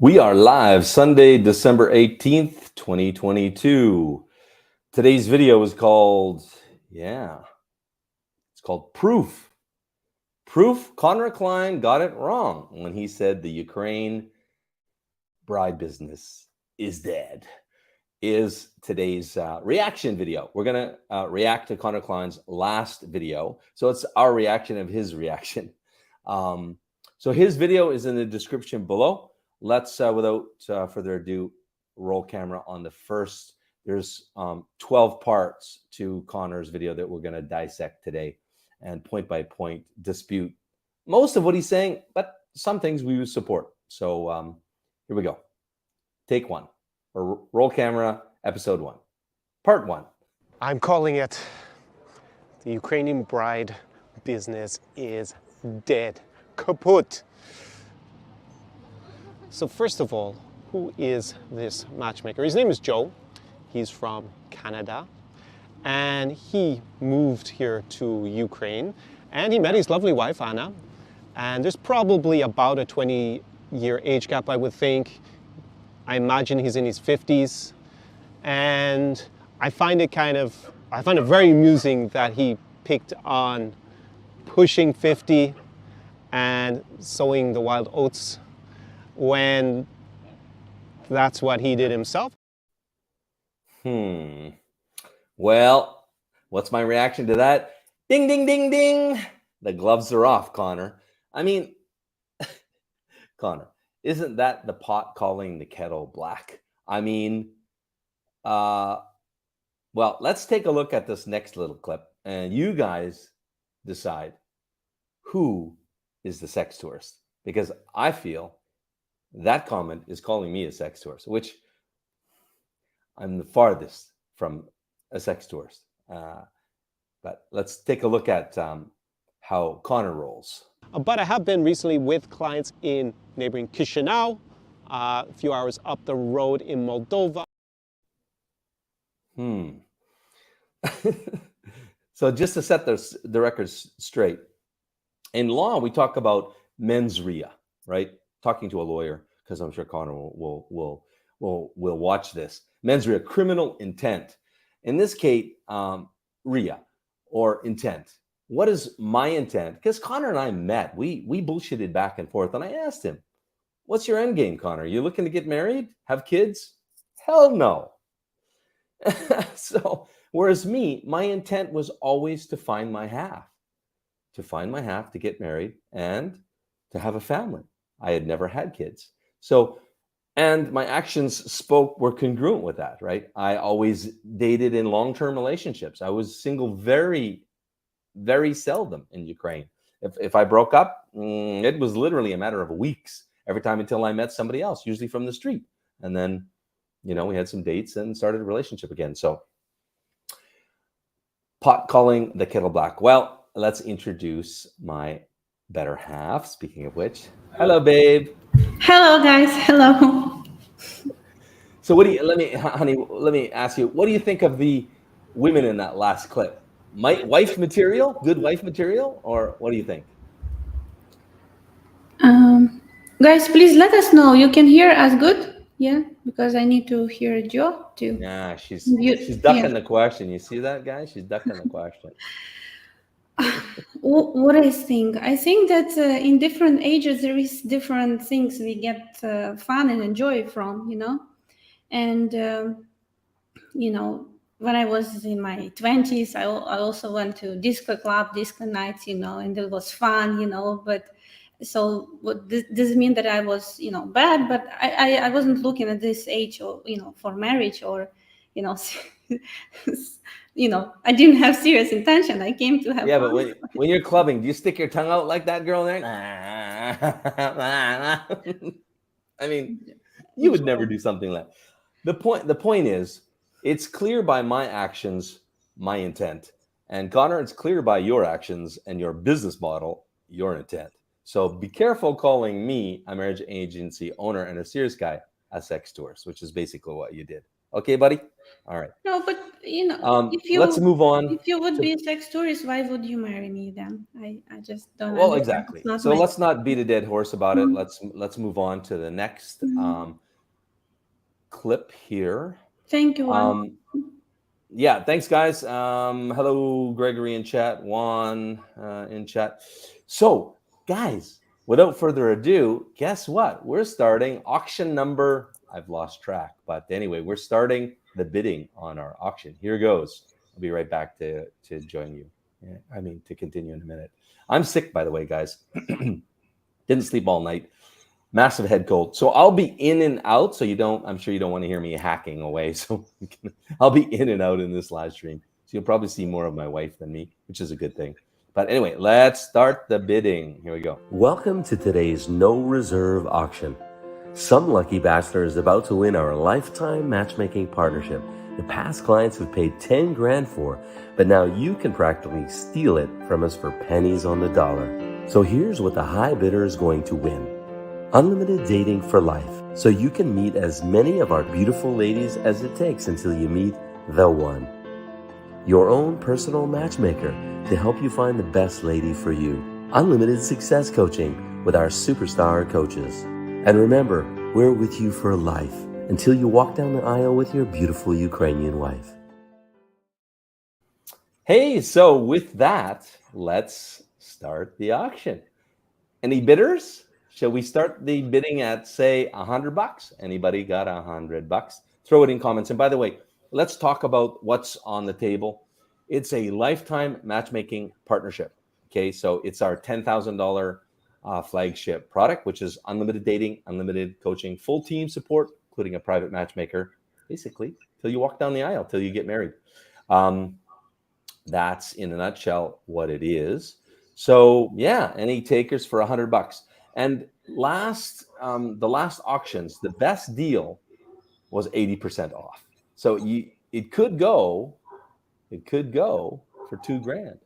We are live Sunday, December 18th, 2022. Today's video is called, it's called Proof. Proof Conor Clyne got it wrong when he said the Ukraine bride business is dead. Is today's reaction video. We're going to react to Conor Clyne's last video. So it's our reaction of his reaction. So his video is in the description below. Let's, without further ado, roll camera on the first. There's 12 parts to Conor's video that we're going to dissect today and point by point dispute most of what he's saying, but some things we would support. So here we go. Take one. Or roll camera, episode 1, part 1. I'm calling it the Ukrainian bride business is dead. Kaput. So first of all, who is this matchmaker? His name is Joe. He's from Canada and he moved here to Ukraine and he met his lovely wife, Anna. And there's probably about a 20-year age gap, I would think. I imagine he's in his 50s. And I find it very amusing that he picked on pushing 50 and sowing the wild oats when that's what he did himself. Well, what's my reaction to that? Ding, ding, ding, ding. The gloves are off, Conor. I mean, Conor, isn't that the pot calling the kettle black? I mean, well, let's take a look at this next little clip and you guys decide who is the sex tourist, because I feel that comment is calling me a sex tourist, which I'm the farthest from a sex tourist. But let's take a look at how Conor rolls. But I have been recently with clients in neighboring Chisinau, a few hours up the road in Moldova. So just to set the records straight, in law, we talk about mens rea, right? Talking to a lawyer, because I'm sure Conor will watch this. Mens rea, criminal intent. In this case, rea, or intent. What is my intent? Because Conor and I met. We bullshitted back and forth, and I asked him, what's your end game, Conor? You looking to get married? Have kids? Hell no. So, whereas me, my intent was always to find my half. To get married and to have a family. I had never had kids. So, and my actions were congruent with that, right? I always dated in long-term relationships. I was single very, very seldom in Ukraine. If I broke up, it was literally a matter of weeks every time until I met somebody else, usually from the street. And then, we had some dates and started a relationship again. So pot calling the kettle black. Well, let's introduce my better half. Speaking of which, hello, babe. Hello, guys. Hello. So let me ask you, what do you think of the women in that last clip? Wife material, good wife material, or what do you think? Guys, please let us know. You can hear us good? Yeah, because I need to hear Joe too. Yeah, she's ducking the question. You see that, guys? She's ducking the question. What I think? I think that in different ages, there is different things we get fun and enjoy from, And, when I was in my 20s, I also went to disco nights, and it was fun, But so what doesn't mean that I was, bad, but I wasn't looking at this age or, for marriage or, I didn't have serious intention. I came to have fun. But when you're clubbing, do you stick your tongue out like that girl there? I mean, you would never do something like that. The point is, it's clear by my actions, my intent. And Conor, it's clear by your actions and your business model, your intent. So be careful calling me, a marriage agency owner and a serious guy, a sex tourist, which is basically what you did. Okay, buddy? All right. No, but Let's move on. if you would be a sex tourist, why would you marry me then? I just don't Well, understand. exactly. It's not So my. let's not beat a dead horse about it. Mhm. Let's move on to the next Mhm. clip here. Thank you, Juan. Yeah, thanks, guys. Hello, Gregory in chat, Juan in chat. So, guys, without further ado, guess what? We're starting auction number, I've lost track, but anyway, we're starting the bidding on our auction. Here goes. I'll be right back to join you. Yeah, I mean, to continue in a minute. I'm sick, by the way, guys. Didn't sleep all night. Massive head cold. So I'll be in and out. So I'm sure you don't want to hear me hacking away. So I'll be in and out in this live stream. So you'll probably see more of my wife than me, which is a good thing. But anyway, let's start the bidding. Here we go. Welcome to today's no reserve auction. Some lucky bachelor is about to win our lifetime matchmaking partnership that past clients have paid 10 grand for, but now you can practically steal it from us for pennies on the dollar. So here's what the high bidder is going to win. Unlimited dating for life, so you can meet as many of our beautiful ladies as it takes until you meet the one. Your own personal matchmaker to help you find the best lady for you. Unlimited success coaching with our superstar coaches. And remember, we're with you for life until you walk down the aisle with your beautiful Ukrainian wife. Hey, so with that, let's start the auction. Any bidders? Shall we start the bidding at, say, $100? Anybody got $100? Throw it in comments. And by the way, let's talk about what's on the table. It's a lifetime matchmaking partnership. Okay, so it's our $10,000 flagship product, which is unlimited dating, unlimited coaching, full team support, including a private matchmaker, basically, till you walk down the aisle, till you get married. That's in a nutshell what it is. So yeah, any takers for $100? And the last auctions, the best deal was 80% off. So it could go for 2 grand,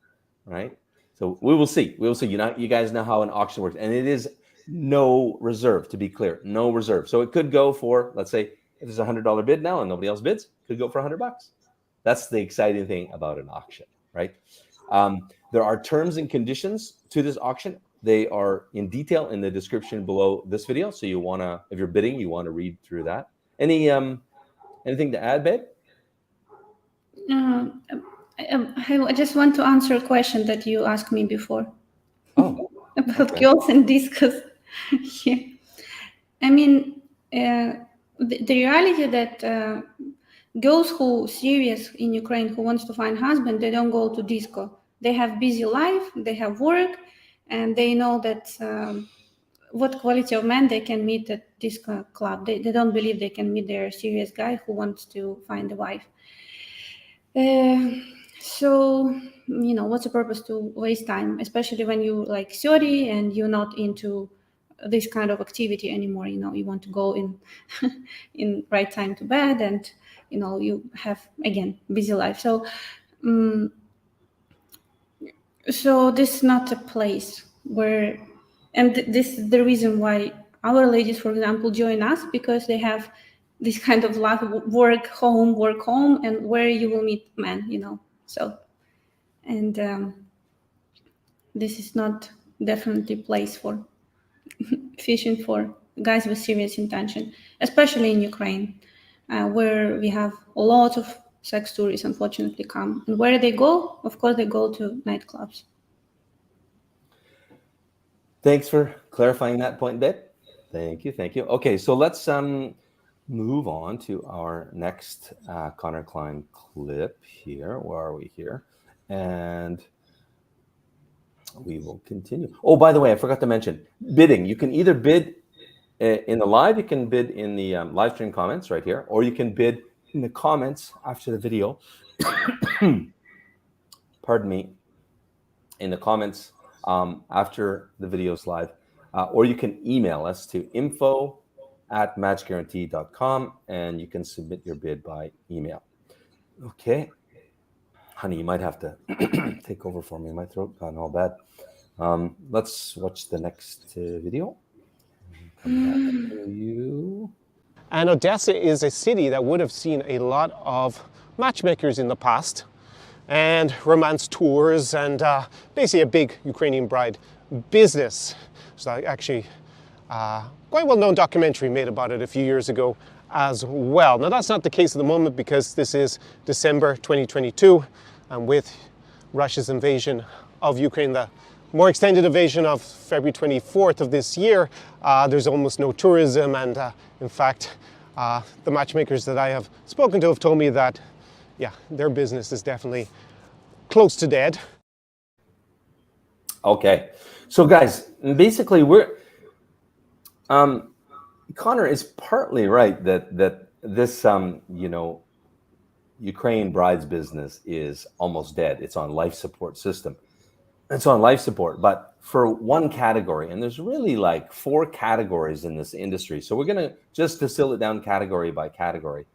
right? So we will see. We will see. You guys know how an auction works, and it is no reserve. To be clear, no reserve. So it could go for, let's say, if there's $100 bid now and nobody else bids, it could go for $100. That's the exciting thing about an auction, right? There are terms and conditions to this auction. They are in detail in the description below this video. So if you're bidding, you want to read through that. Anything to add, babe? I just want to answer a question that you asked me before. Oh, about okay. girls and discus. Yeah. I mean, the reality that girls who serious in Ukraine who wants to find husband, they don't go to disco. They have busy life, they have work, and they know that what quality of man they can meet at disco club. They don't believe they can meet their serious guy who wants to find a wife. So what's the purpose to waste time, especially when you like 30 and you're not into this kind of activity anymore. You want to go in right time to bed, and you have again busy life. So so this is not a place where, and this is the reason why our ladies, for example, join us, because they have this kind of life, work home, and where you will meet men, so, and this is not definitely place for fishing for guys with serious intention, especially in Ukraine, where we have a lot of sex tourists unfortunately come, and where they go, of course, they go to nightclubs. Thanks for clarifying that point, babe. Thank you. Okay, so let's move on to our next Conor Clyne clip here. Where are we here? And we will continue. Oh, by the way, I forgot to mention bidding. You can either bid in the live, you can bid in the live stream comments right here, or you can bid in the comments after the video. Pardon me. In the comments after the video's live, or you can email us to info@matchguaranty.com, and you can submit your bid by email. Okay. Honey, you might have to take over for me. My throat gotten all bad. Let's watch the next video. Come back to you. And Odessa is a city that would have seen a lot of matchmakers in the past, and romance tours, and basically a big Ukrainian bride business. So actually, quite well-known documentary made about it a few years ago as well. Now that's not the case at the moment because this is December 2022, and with Russia's invasion of Ukraine, the more extended invasion of February 24th of this year, there's almost no tourism, and in fact, the matchmakers that I have spoken to have told me that, yeah, their business is definitely close to dead. Okay, so guys, basically Conor is partly right that this Ukraine brides business is almost dead. It's on life support system. It's on life support, but for one category, and there's really like 4 categories in this industry. So we're going to just distill it down category by category.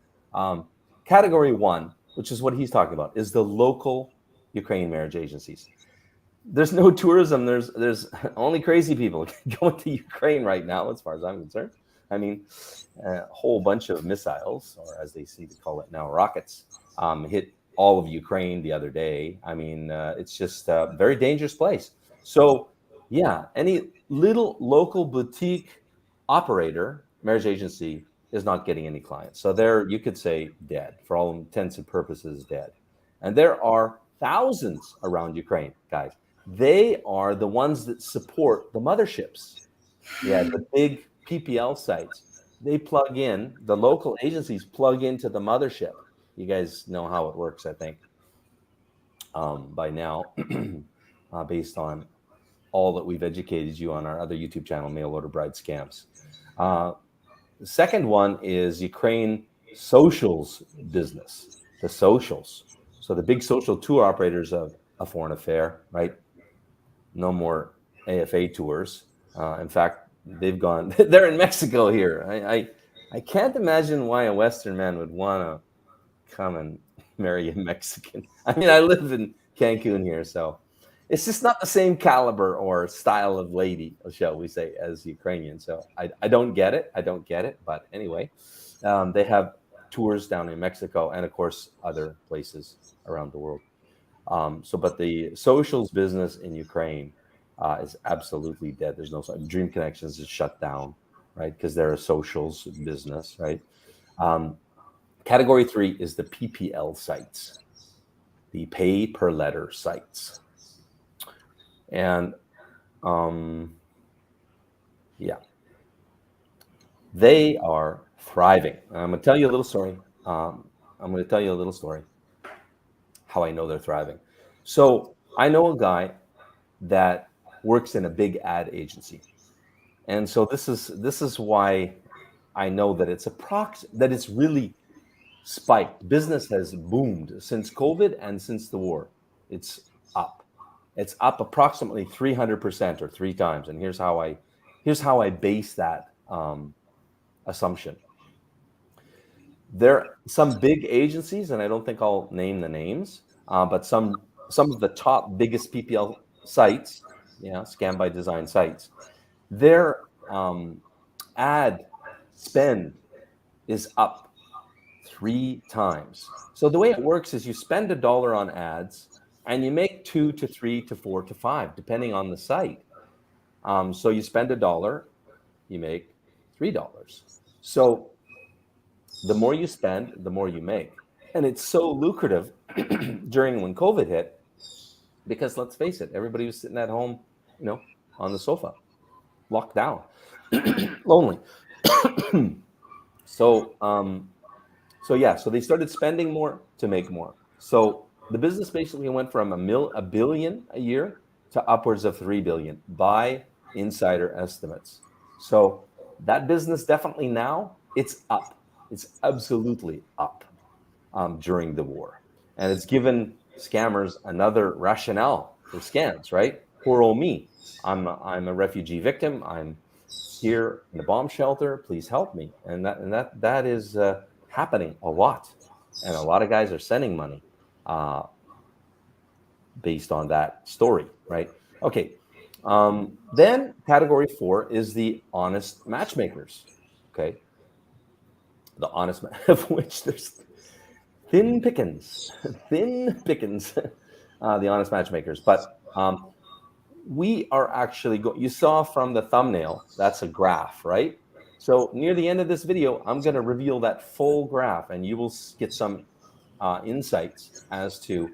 Category 1, which is what he's talking about, is the local Ukrainian marriage agencies. There's no tourism. There's only crazy people going to Ukraine right now, as far as I'm concerned. I mean, a whole bunch of missiles, or as they seem to call it now, rockets, hit all of Ukraine the other day. I mean, it's just a very dangerous place. So yeah, any little local boutique operator, marriage agency, is not getting any clients. So they're, you could say, dead, for all intents and purposes, dead. And there are thousands around Ukraine, guys. They are the ones that support the motherships. Yeah, the big PPL sites. They plug in, the local agencies plug into the mothership. You guys know how it works, I think, by now, based on all that we've educated you on our other YouTube channel, Mail Order Bride Scams. The second one is Ukraine socials business, the socials. So the big social tour operators of A Foreign Affair, right? No more AFA tours. In fact, they've gone, they're in Mexico here. I can't imagine why a Western man would want to come and marry a Mexican. I mean, I live in Cancun here, so it's just not the same caliber or style of lady, shall we say, as Ukrainian. So I don't get it. I don't get it. But anyway, they have tours down in Mexico and, of course, other places around the world. But the socials business in Ukraine is absolutely dead. There's no Dream Connections is shut down, right? Because they're a socials business, right? Category 3 is the PPL sites, the pay per letter sites. And yeah, they are thriving. I'm going to tell you a little story. How I know they're thriving. So I know a guy that works in a big ad agency. And so this is why I know that it's really spiked. Business has boomed since COVID and since the war. It's up. It's up approximately 300% or 3 times. And here's how I base that assumption. There are some big agencies, and I don't think I'll name the names, but some of the top biggest PPL sites, Scam by Design sites, their ad spend is up 3 times. So the way it works is you spend $1 on ads and you make 2 to 3 to 4 to 5, depending on the site. So you spend $1, you make $3. So the more you spend, the more you make. And it's so lucrative during when COVID hit, because let's face it, everybody was sitting at home, on the sofa, locked down, lonely. So they started spending more to make more. So the business basically went from $1 billion a year to upwards of $3 billion by insider estimates. So that business definitely now, it's up. It's absolutely up during the war. And it's given scammers another rationale for scams, right? Poor old me. I'm a refugee victim. I'm here in a bomb shelter. Please help me. And that is happening a lot. And a lot of guys are sending money based on that story, right? Okay. Then category 4 is the honest matchmakers. Okay. the honest, of which there's thin pickings, the honest matchmakers. But we are actually you saw from the thumbnail, that's a graph, right? So near the end of this video, I'm going to reveal that full graph, and you will get some insights as to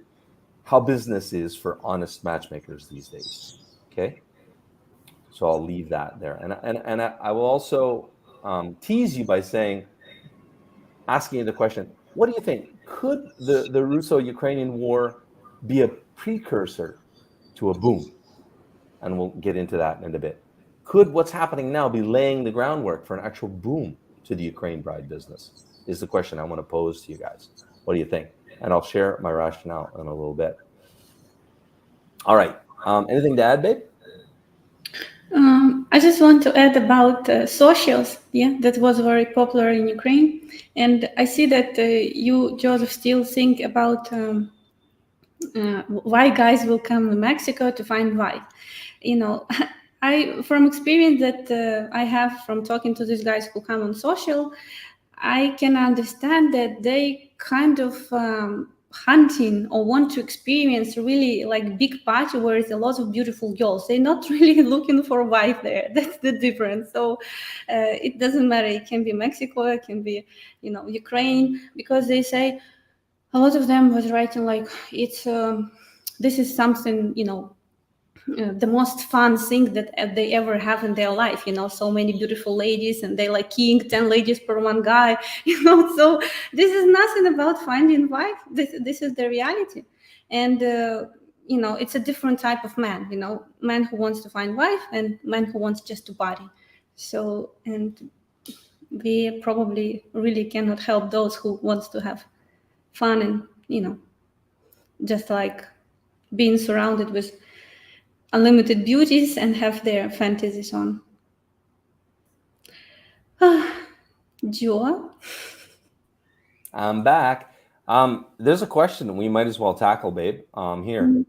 how business is for honest matchmakers these days. Okay, so I'll leave that there, and I will also tease you by asking you the question: what do you think? Could the Russo-Ukrainian war be a precursor to a boom? And we'll get into that in a bit. Could what's happening now be laying the groundwork for an actual boom to the Ukraine bride business? Is the question I want to pose to you guys. What do you think? And I'll share my rationale in a little bit. All right. Anything to add, babe? I just want to add about socials. Yeah, that was very popular in Ukraine, and I see that you, Joseph, still think about why guys will come to Mexico to find wife. You know, I from experience that I have from talking to these guys who come on social, I can understand that they kind of hunting or want to experience really like big party where there's a lot of beautiful girls. They're not really looking for a wife there. That's the difference. So it doesn't matter. It can be Mexico, it can be, you know, Ukraine, because they say, a lot of them was writing like, it's this is something, you know, the most fun thing that they ever have in their life, you know, so many beautiful ladies, and they like king 10 ladies per one guy, you know. So this is nothing about finding wife. This is the reality. And you know, it's a different type of man, you know, man who wants to find wife and man who wants just to party. So, and we probably really cannot help those who wants to have fun and, you know, just like being surrounded with unlimited beauties and have their fantasies on. Joe? I'm back. There's a question we might as well tackle, babe, here.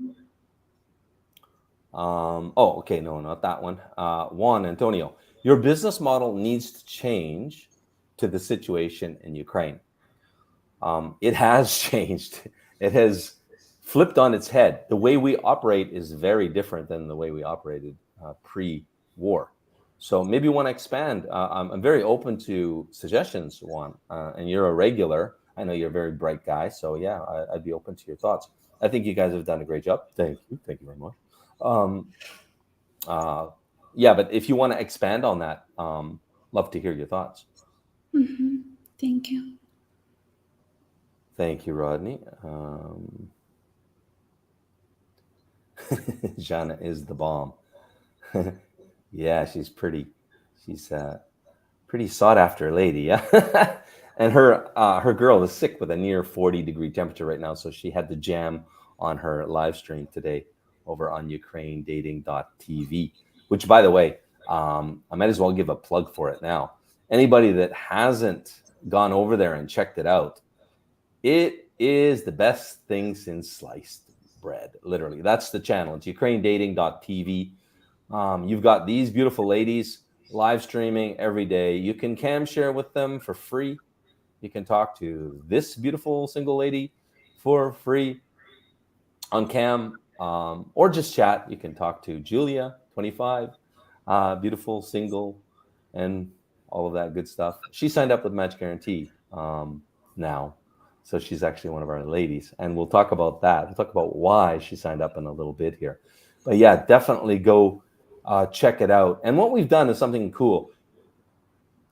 Oh, okay, no, not that one. Juan Antonio, your business model needs to change to the situation in Ukraine. It has changed. It has flipped on its head. The way we operate is very different than the way we operated pre-war. So maybe you want to expand. I'm very open to suggestions, Juan, and you're a regular. I know you're a very bright guy, so yeah, I'd be open to your thoughts. I think you guys have done a great job. Thank you very much. Yeah, but if you want to expand on that, love to hear your thoughts. Thank you. Thank you, Rodney. Jana is the bomb. Yeah, she's pretty. She's pretty sought after lady. Yeah, and her girl is sick with a near 40-degree temperature right now, so she had to jam on her live stream today over on UkraineDating.tv. Which, by the way, I might as well give a plug for it now. Anybody that hasn't gone over there and checked it out, it is the best thing since sliced bread. Literally, that's the channel. It's UkraineDating.tv. You've got these beautiful ladies live streaming every day. You can cam share with them for free. You can talk to this beautiful single lady for free on cam, or just chat. You can talk to Julia, 25, beautiful, single, and all of that good stuff. She signed up with Match Guarantee now. So she's actually one of our ladies, and we'll talk about that. We'll talk about why she signed up in a little bit here. But yeah, definitely go check it out. And what we've done is something cool.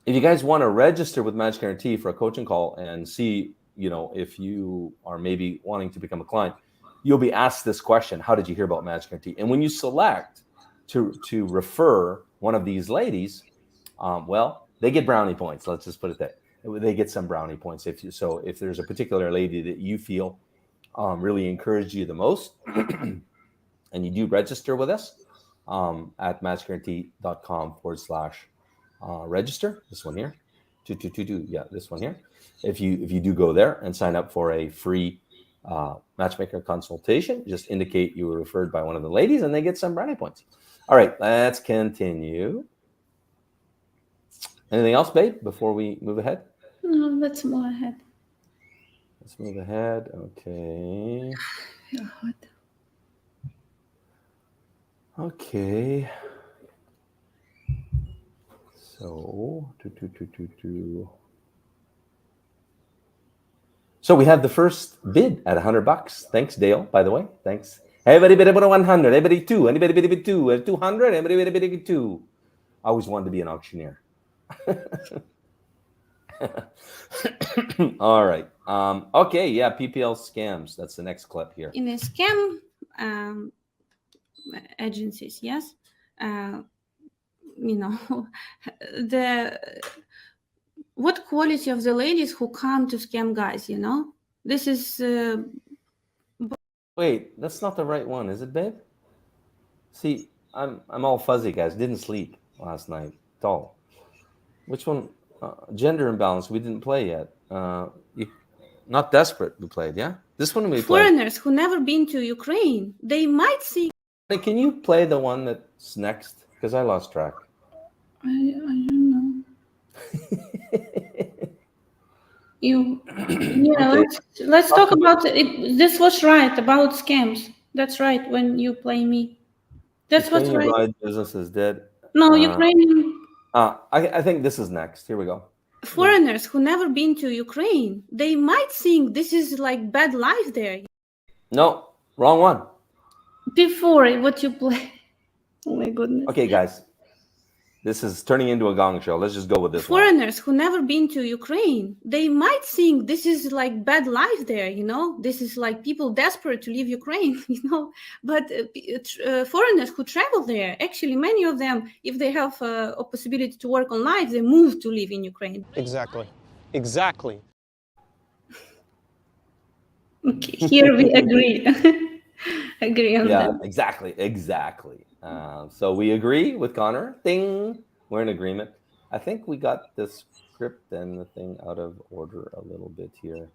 If you guys want to register with Match Guarantee for a coaching call and see, you know, if you are maybe wanting to become a client, you'll be asked this question: how did you hear about Match Guarantee? And when you select to refer one of these ladies, well, they get brownie points. Let's just put it that. They get some brownie points if there's a particular lady that you feel really encouraged you the most, and you do register with us at matchguarantee.com/register. This one here, yeah, this one here. If you do go there and sign up for a free matchmaker consultation, just indicate you were referred by one of the ladies, and they get some brownie points. All right, let's continue. Anything else, babe, before we move ahead? let's move ahead. Let's move ahead. Okay. What? Okay. So, So we have the first bid at $100. Thanks, Dale, by the way. Thanks. Everybody bid about 100. Everybody two. Anybody bid 2? 200. Everybody bid 2. I always wanted to be an auctioneer. All right. Okay. Yeah. PPL scams. That's the next clip here. In a scam agencies, yes, what quality of the ladies who come to scam guys? This is. Wait, that's not the right one, is it, babe? See, I'm all fuzzy, guys. Didn't sleep last night at all. Which one? Gender imbalance. We didn't play yet. Not desperate. We played, yeah. This one we played. Foreigners who never been to Ukraine, they might see. Hey, can you play the one that's next? Because I lost track. I don't know. Okay. Let's talk about it. This was right about scams. That's right. When you play me, that's what's Ukrainian right. bride business is dead. No, Ukrainian. I think this is next. Here we go. Foreigners who never been to Ukraine, they might think this is like bad life there. No, wrong one. Before what you play. Oh my goodness. Okay, guys. This is turning into a gong show. Let's just go with this Foreigners who never been to Ukraine, they might think this is like bad life there, This is like people desperate to leave Ukraine, But foreigners who travel there, actually, many of them, if they have a possibility to work on life, they move to live in Ukraine. Exactly. Okay, here we agree. Agree on that. Yeah, exactly. So we agree with Connor. Ding. We're in agreement. I think we got the script and the thing out of order a little bit here.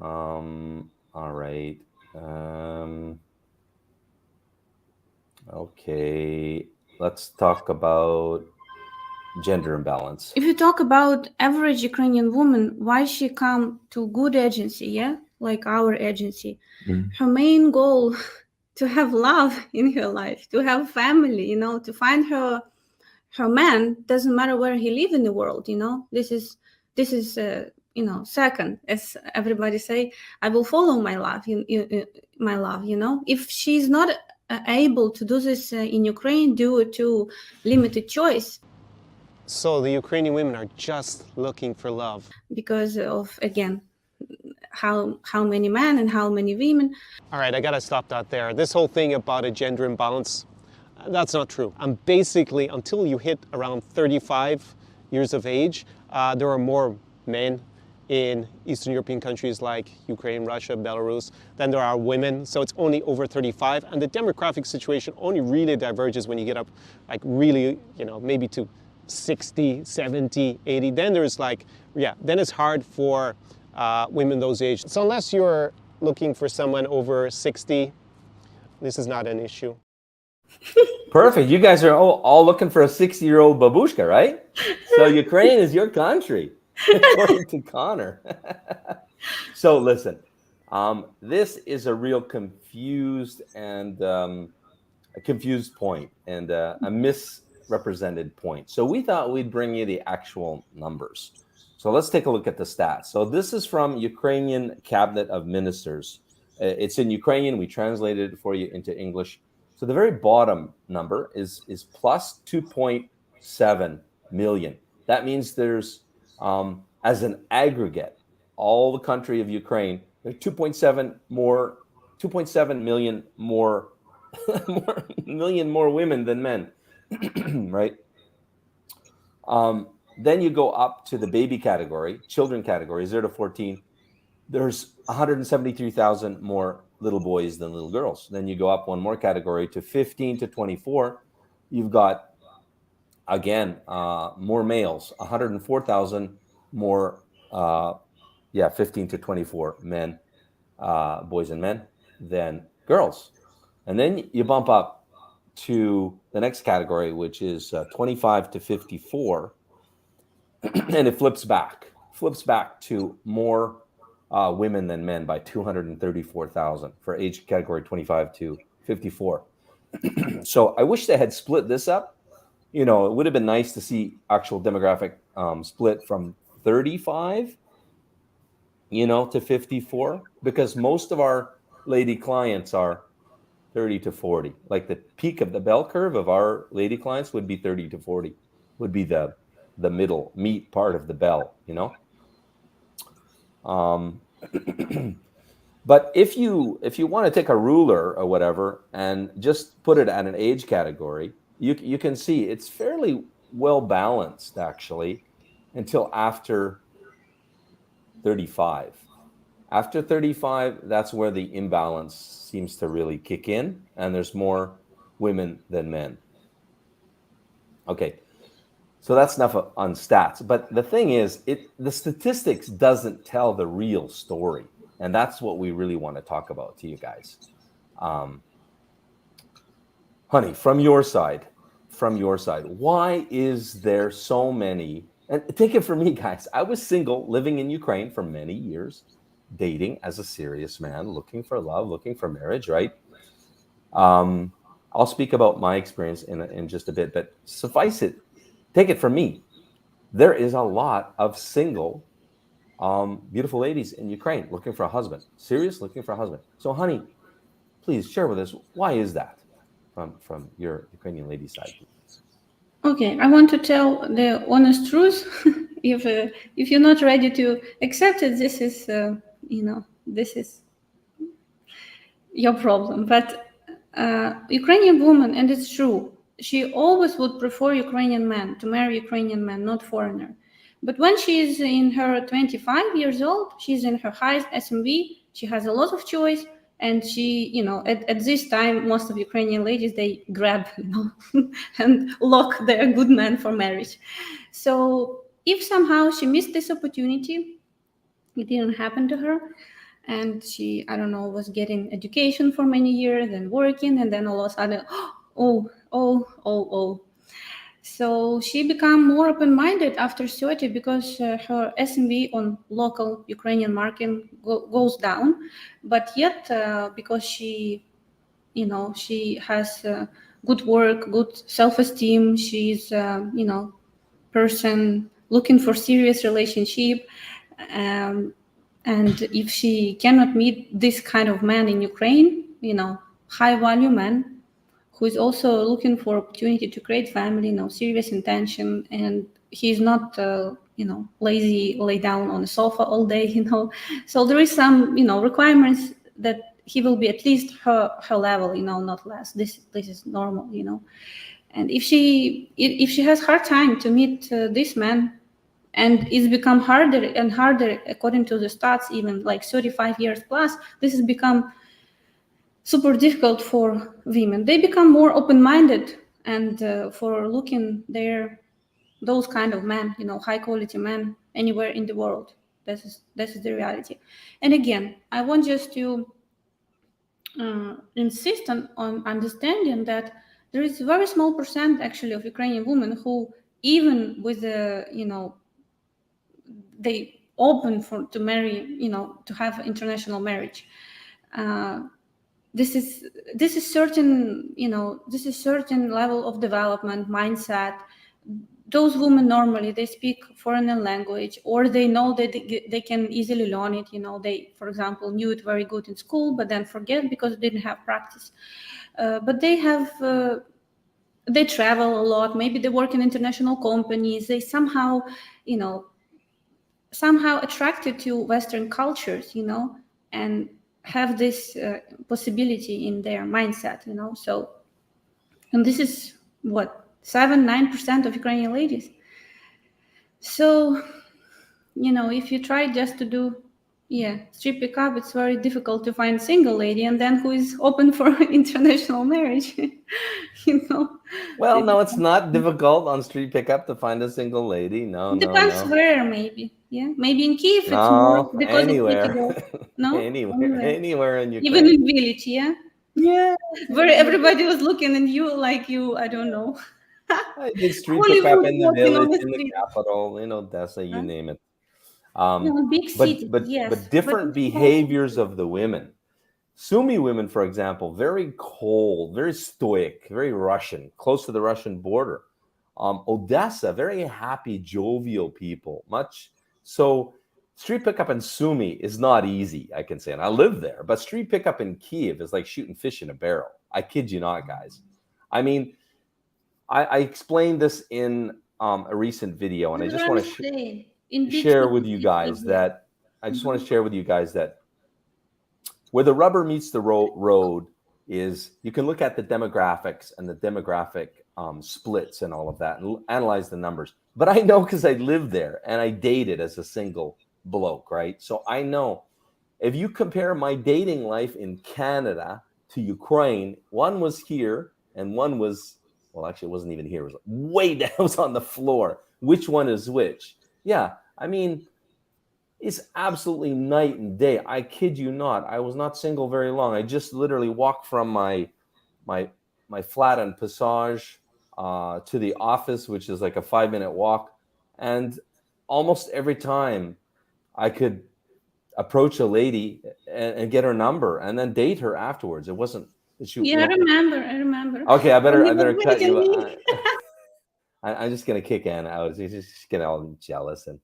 All right. Okay. Let's talk about gender imbalance. If you talk about average Ukrainian woman, why she come to good agency, like our agency, her main goal to have love in her life, to have family, to find her man, doesn't matter where he live in the world, this is second, as everybody say, I will follow my love, if she's not able to do this in Ukraine due to limited choice. So the Ukrainian women are just looking for love. Because of, again, how many men and how many women. All right, I gotta stop that there. This whole thing about a gender imbalance, that's not true. And basically, until you hit around 35 years of age, there are more men in Eastern European countries like Ukraine, Russia, Belarus than there are women. So it's only over 35. And the demographic situation only really diverges when you get up, like really, maybe to 60, 70, 80. Then there's then it's hard for women those ages. So unless you're looking for someone over 60, this is not an issue. Perfect. You guys are all looking for a 60-year-old babushka, right? So Ukraine is your country, according to Connor. So listen, this is a real confused point and a misrepresented point. So we thought we'd bring you the actual numbers. So let's take a look at the stats. So this is from Ukrainian Cabinet of Ministers. It's in Ukrainian. We translated it for you into English. So the very bottom number is plus 2.7 million. That means there's, as an aggregate, all the country of Ukraine, there's 2.7 million more women than men, right? Then you go up to the baby category, children category, 0 to 14. There's 173,000 more little boys than little girls. Then you go up one more category to 15 to 24. You've got, again, more males, 104,000 more, 15 to 24 men, boys and men, than girls. And then you bump up to the next category, which is 25 to 54. And it flips back flips back to more women than men by 234,000 for age category 25 to 54. So I wish they had split this up. It would have been nice to see actual demographic split from 35, to 54, because most of our lady clients are 30 to 40. Like the peak of the bell curve of our lady clients would be 30 to 40, would be the middle meat part of the bell, But if you want to take a ruler or whatever and just put it at an age category, you can see it's fairly well balanced actually until after 35. After 35, that's where the imbalance seems to really kick in, and there's more women than men. Okay, so that's enough on stats. But the thing is, the statistics doesn't tell the real story. And that's what we really want to talk about to you guys. Honey, from your side, why is there so many? And take it from me, guys. I was single, living in Ukraine for many years, dating as a serious man, looking for love, looking for marriage, right? I'll speak about my experience in just a bit, but suffice it, take it from me. There is a lot of single beautiful ladies in Ukraine looking for a husband, looking for a husband. So, honey, please share with us, why is that from your Ukrainian lady side? Okay, I want to tell the honest truth. If you're not ready to accept it, this is this is your problem. But Ukrainian woman, and it's true, she always would prefer Ukrainian man, to marry Ukrainian man, not foreigner. But when she is in her 25 years old, she's in her highest SMV, she has a lot of choice, and she, at this time, most of Ukrainian ladies, they grab, and lock their good man for marriage. So if somehow she missed this opportunity, it didn't happen to her, and she, I don't know, was getting education for many years and working, and then all of a sudden, oh. So she became more open-minded after 30 because her SMV on local Ukrainian market goes down. But yet, because she has good work, good self-esteem, she's, person looking for serious relationship. And if she cannot meet this kind of man in Ukraine, high-value man, who is also looking for opportunity to create family, serious intention, and he's not, lazy, lay down on the sofa all day, So there is some, requirements that he will be at least her level, not less. This is normal, And if she has hard time to meet this man, and it's become harder and harder according to the stats, even like 35 years plus, this has become super difficult for women. They become more open-minded and for looking those kind of men, high quality men anywhere in the world. This is the reality. And again, I want just to insist on understanding that there is a very small percent actually of Ukrainian women who, even with they open to marry, to have international marriage. This is certain, this is certain level of development, mindset. Those women normally, they speak foreign language, or they know that they can easily learn it. They, for example, knew it very good in school, but then forget because they didn't have practice. But they have, they travel a lot. Maybe they work in international companies. They somehow, somehow attracted to Western cultures, and have this possibility in their mindset, So, and this is what 7-9% of Ukrainian ladies. So, if you try just to do, street pickup, it's very difficult to find single lady, and then who is open for international marriage, Well, no, it's not difficult on street pickup to find a single lady. No, depends no. where, maybe. Yeah, maybe in Kiev it's No, more because anywhere. No, anywhere in Ukraine. Even in village, yeah. Yeah. Where everybody was looking at you like I don't know. I did street pickup Hollywood in the walking on village, the in the street. capital, Odessa, you name it. Big cities, yes, but different behaviors of the women. Sumy women, for example, very cold, very stoic, very Russian, close to the Russian border. Odessa, very happy, jovial people. Much so, street pickup in Sumy is not easy, I can say, and I live there. But street pickup in Kiev is like shooting fish in a barrel. I kid you not, guys. I mean, I explained this in a recent video, and I just want to share with you guys that where the rubber meets the road is you can look at the demographics and the demographic splits and all of that and analyze the numbers. But I know because I lived there and I dated as a single bloke, right? So I know if you compare my dating life in Canada to Ukraine, one was here and one was, well, actually it wasn't even here. It was way down, it was on the floor. Which one is which? Yeah, I mean, it's absolutely night and day. I kid you not. I was not single very long. I just literally walked from my flat on Passage to the office, which is like a 5-minute walk. And almost every time I could approach a lady and get her number and then date her afterwards. It wasn't. I remember. Okay, I better cut you. I'm just gonna kick Anna out. She's just getting all jealous and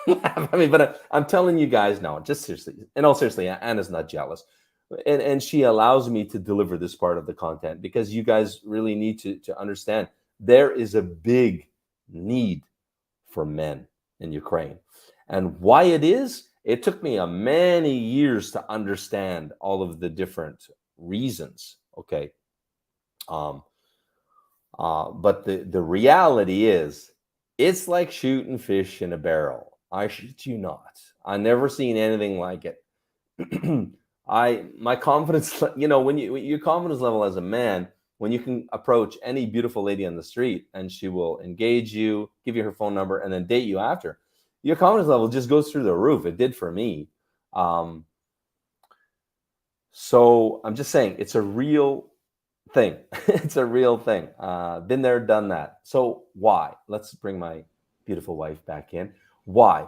I mean, but I'm telling you guys now, just seriously, in all seriously, Anna's not jealous, and she allows me to deliver this part of the content because you guys really need to understand there is a big need for men in Ukraine, and why it is. It took me many years to understand all of the different reasons. Okay, but the reality is, it's like shooting fish in a barrel. I shit you not. I never seen anything like it. My confidence, when your confidence level as a man, when you can approach any beautiful lady on the street and she will engage you, give you her phone number, and then date you after, your confidence level just goes through the roof. It did for me. So I'm just saying, it's a real thing. It's a real thing. Been there, done that. So why? Let's bring my beautiful wife back in. Why?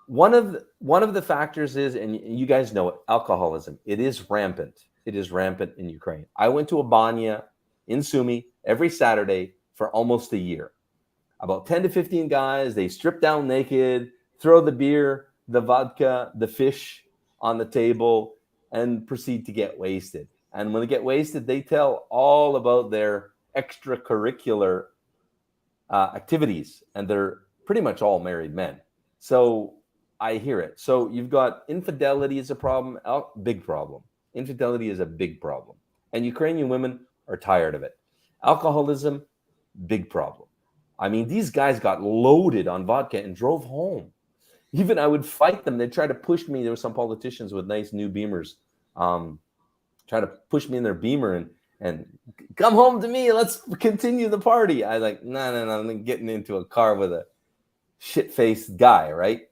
One of the factors is, and you guys know it, alcoholism. It is rampant. It is rampant in Ukraine. I went to a banya in Sumy every Saturday for almost a year. About 10 to 15 guys, they strip down naked, throw the beer, the vodka, the fish on the table, and proceed to get wasted. And when they get wasted, they tell all about their extracurricular activities. And they're pretty much all married men. So I hear it. So you've got infidelity is a problem, big problem. Infidelity is a big problem. And Ukrainian women are tired of it. Alcoholism, big problem. I mean, these guys got loaded on vodka and drove home. Even I would fight them. They'd try to push me. There were some politicians with nice new Beamers try to push me in their Beamer and come home to me. Let's continue the party. I like, no, I'm getting into a car with a shit-faced guy, right?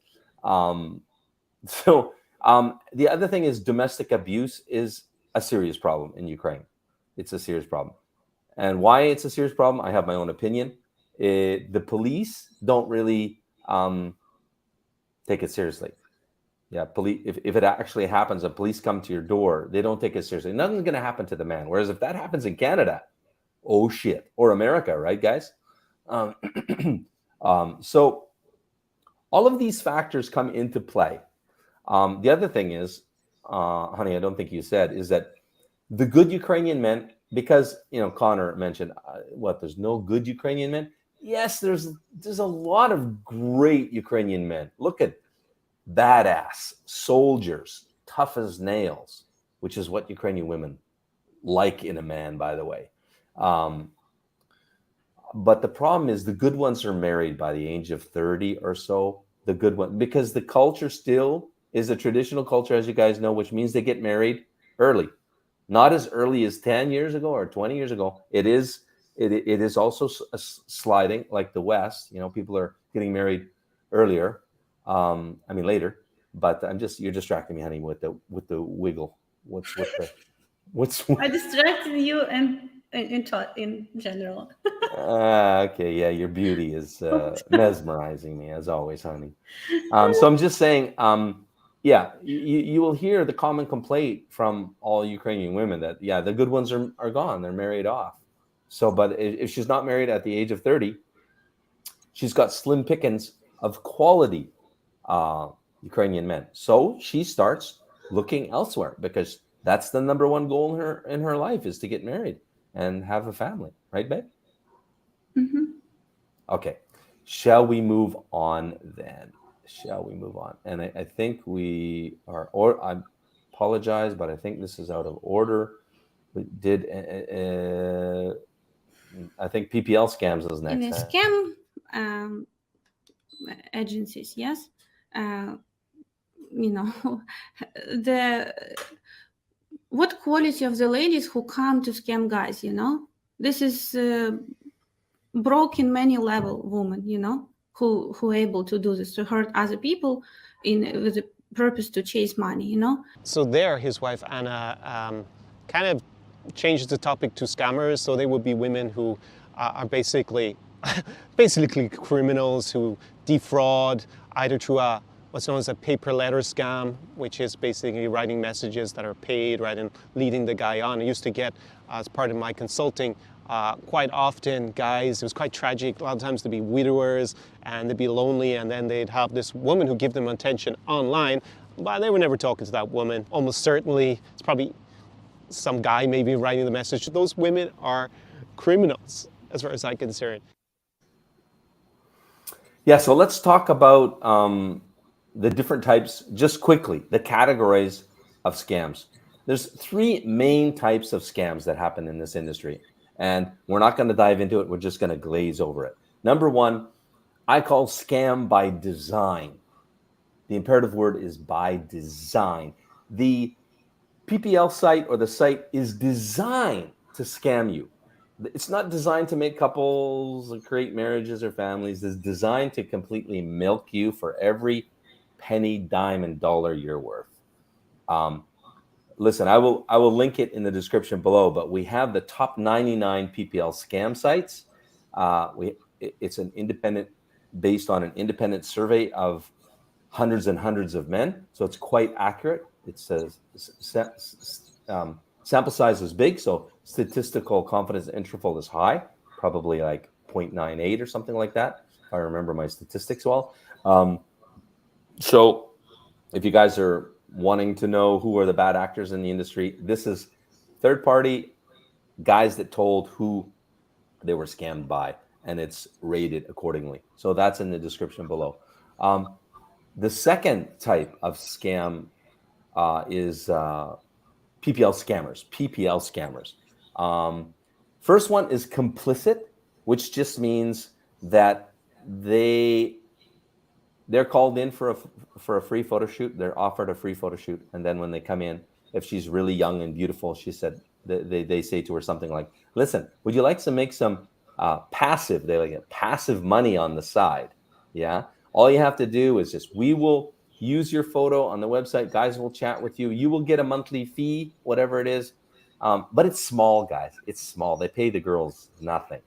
The other thing is domestic abuse is a serious problem in Ukraine. It's a serious problem. And why it's a serious problem, I have my own opinion. The police don't really take it seriously. Yeah, police. If it actually happens, the police come to your door, they don't take it seriously. Nothing's going to happen to the man. Whereas if that happens in Canada, oh shit, or America, right, guys? So all of these factors come into play. The other thing is, honey, I don't think you said, is that the good Ukrainian men, because Conor mentioned there's no good Ukrainian men. Yes, there's a lot of great Ukrainian men. Look at badass soldiers, tough as nails, which is what Ukrainian women like in a man, by the way. But the problem is the good ones are married by the age of 30 or so. The good one, because the culture still is a traditional culture, as you guys know, which means they get married early, not as early as 10 years ago or 20 years ago. It is also sliding like the West. People are getting married earlier. Later, but you're distracting me, honey, with the wiggle. What's I distracted you, and in general. Okay, yeah, your beauty is mesmerizing me as always, honey. So I'm just saying, yeah, you will hear the common complaint from all Ukrainian women that, yeah, the good ones are gone, they're married off. So, but if she's not married at the age of 30, she's got slim pickings of quality Ukrainian men. So she starts looking elsewhere because that's the number one goal in her life, is to get married and have a family, right, babe? Mm-hmm. Okay. Shall we move on then? Shall we move on? And I think we are, or I apologize, but I think this is out of order. We did, I think PPL scams is next. In a scam agencies, yes, the what quality of the ladies who come to scam guys, this is broken many level woman, who able to do this, to hurt other people with the purpose to chase money, So there, his wife Anna kind of changes the topic to scammers. So they would be women who are basically criminals who defraud either through what's known as a paper letter scam, which is basically writing messages that are paid, right, and leading the guy on. I used to get, as part of my consulting, quite often guys, it was quite tragic, a lot of times they'd be widowers and they'd be lonely, and then they'd have this woman who give them attention online, but they were never talking to that woman. Almost certainly, it's probably some guy maybe writing the message. Those women are criminals, as far as I'm concerned. Yeah, so let's talk about the different types, just quickly, the categories of scams. There's three main types of scams that happen in this industry, and we're not going to dive into it. We're just going to glaze over it. Number one, I call scam by design. The imperative word is by design. The PPL site or the site is designed to scam you. It's not designed to make couples or create marriages or families. It's designed to completely milk you for every penny, dime, and dollar you're worth. Listen, I will link it in the description below, but we have the top 99 PPL scam sites. It's an independent, based on an independent survey of hundreds and hundreds of men. So it's quite accurate. It says sample size is big, so statistical confidence interval is high, probably like 0.98 or something like that, if I remember my statistics well. So if you guys are wanting to know who are the bad actors in the industry, this is third-party guys that told who they were scammed by, and it's rated accordingly. So that's in the description below. The second type of scam is PPL scammers. First one is complicit, which just means that they're called in for a free photo shoot. They're offered a free photo shoot, and then when they come in, if she's really young and beautiful, she said they say to her something like, "Listen, would you like to make some passive? They like passive money on the side. Yeah, all you have to do is we will use your photo on the website. Guys will chat with you. You will get a monthly fee, whatever it is. But it's small, guys. It's small. They pay the girls nothing.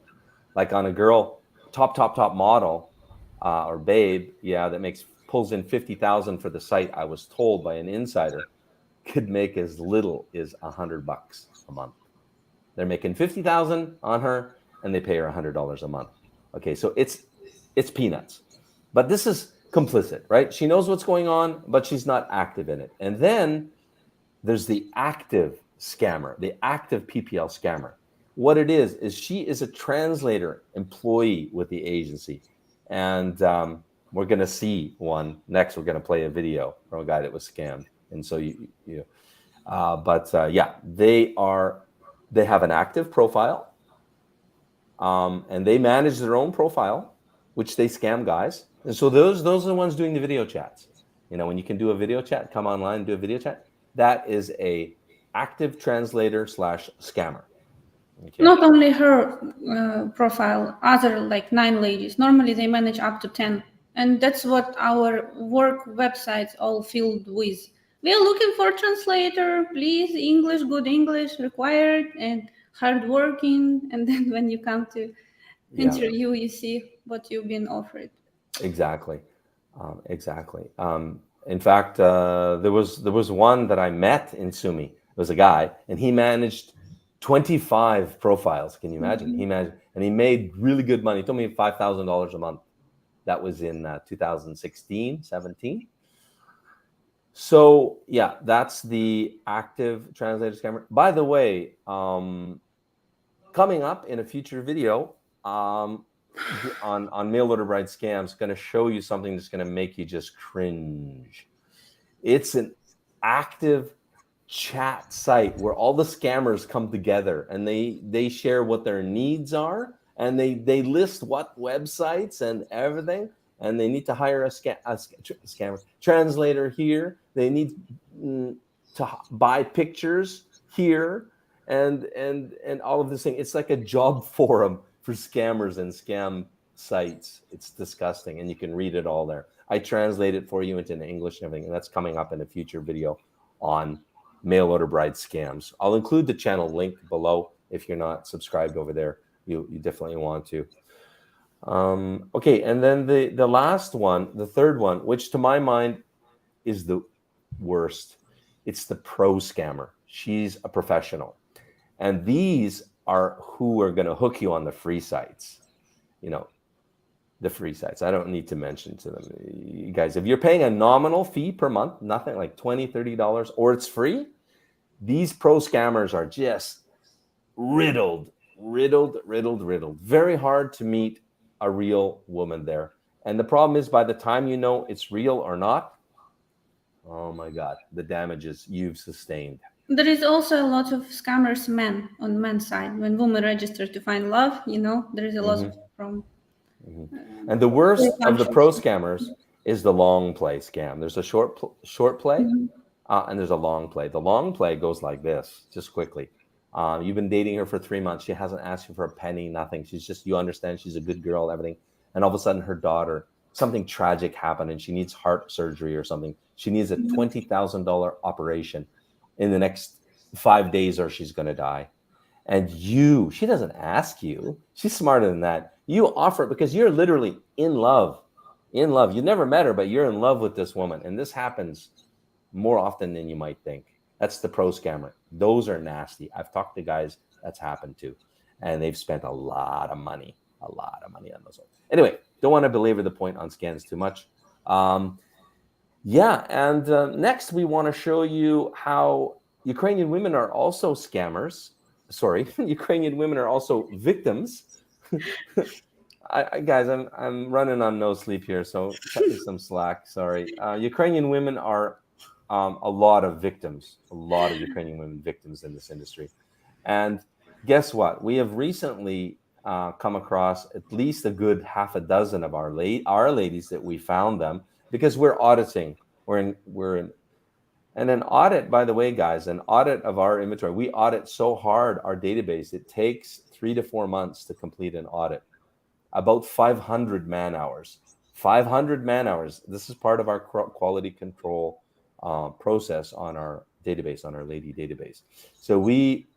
Like on a girl, top model or babe, yeah, that pulls in 50,000 for the site. I was told by an insider, could make as little as $100 a month. They're making 50,000 on her, and they pay her $100 a month. Okay, so it's peanuts. But this is complicit, right? She knows what's going on, but she's not active in it. And then there's the active scammer, the active PPL scammer. What it is she is a translator employee with the agency. And we're going to see one next. We're going to play a video from a guy that was scammed. And so yeah, they have an active profile, and they manage their own profile, which they scam guys. And so those are the ones doing the video chats. When you can do a video chat, come online and do a video chat. That is a active translator / scammer. Okay. Not only her profile, other like 9 ladies. Normally they manage up to 10. And that's what our work websites all filled with. We are looking for translator, please, English, good English required. And hardworking, and then when you come to Yeah. interview, you see what you've been offered. Exactly. Exactly. In fact, there was one that I met in Sumi. It was a guy, and he managed 25 profiles. Can you imagine? He managed, and he made really good money. He told me $5,000 a month. That was in 2016, 17. So yeah, that's the active translator scammer. By the way, coming up in a future video, on mail order bride scams, going to show you something that's going to make you just cringe. It's an active chat site where all the scammers come together and they share what their needs are, and they list what websites and everything, and they need to hire a scammer translator here. They need to buy pictures here, and all of this thing. It's like a job forum for scammers and scam sites. It's disgusting, and you can read it all there. I translate it for you into English and everything, and that's coming up in a future video on mail order bride scams. I'll include the channel link below. If you're not subscribed over there, you definitely want to. Okay, and then the last one, the third one, which to my mind is the worst. It's the pro scammer. She's a professional. And these are who are going to hook you on the free sites. You know, the free sites. I don't need to mention to them. You guys, if you're paying a nominal fee per month, nothing like $20, $30, or it's free, these pro scammers are just riddled. Very hard to meet a real woman there. And the problem is, by the time you know it's real or not, oh my God, the damages you've sustained. There is also a lot of scammers men on men's side. When women register to find love, there is a lot of from. And the worst of the pro scammers is the long play scam. There's a short play, and there's a long play. The long play goes like this, just quickly. You've been dating her for 3 months. She hasn't asked you for a penny, nothing. She's just, you understand she's a good girl, everything. And all of a sudden her daughter, something tragic happened and she needs heart surgery or something. She needs a $20,000 operation in the next 5 days or she's going to die. And she doesn't ask you. She's smarter than that. You offer it because you're literally in love. In love. You never met her, but you're in love with this woman. And this happens more often than you might think. That's the pro scammer. Those are nasty. I've talked to guys that's happened to, and they've spent a lot of money on those. Anyway, don't want to belabor the point on scams too much. Next we want to show you how Ukrainian women are also scammers. Sorry, Ukrainian women are also victims. Guys, I'm running on no sleep here, so cut me some slack. Sorry. Ukrainian women are a lot of Ukrainian women victims in this industry. And guess what? We have recently come across at least a good half a dozen of our ladies that we found them because we're auditing. And an audit, by the way, guys, an audit of our inventory. We audit so hard our database, it takes 3 to 4 months to complete an audit. About 500 man hours. 500 man hours. This is part of our quality control process on our database, on our lady database. So we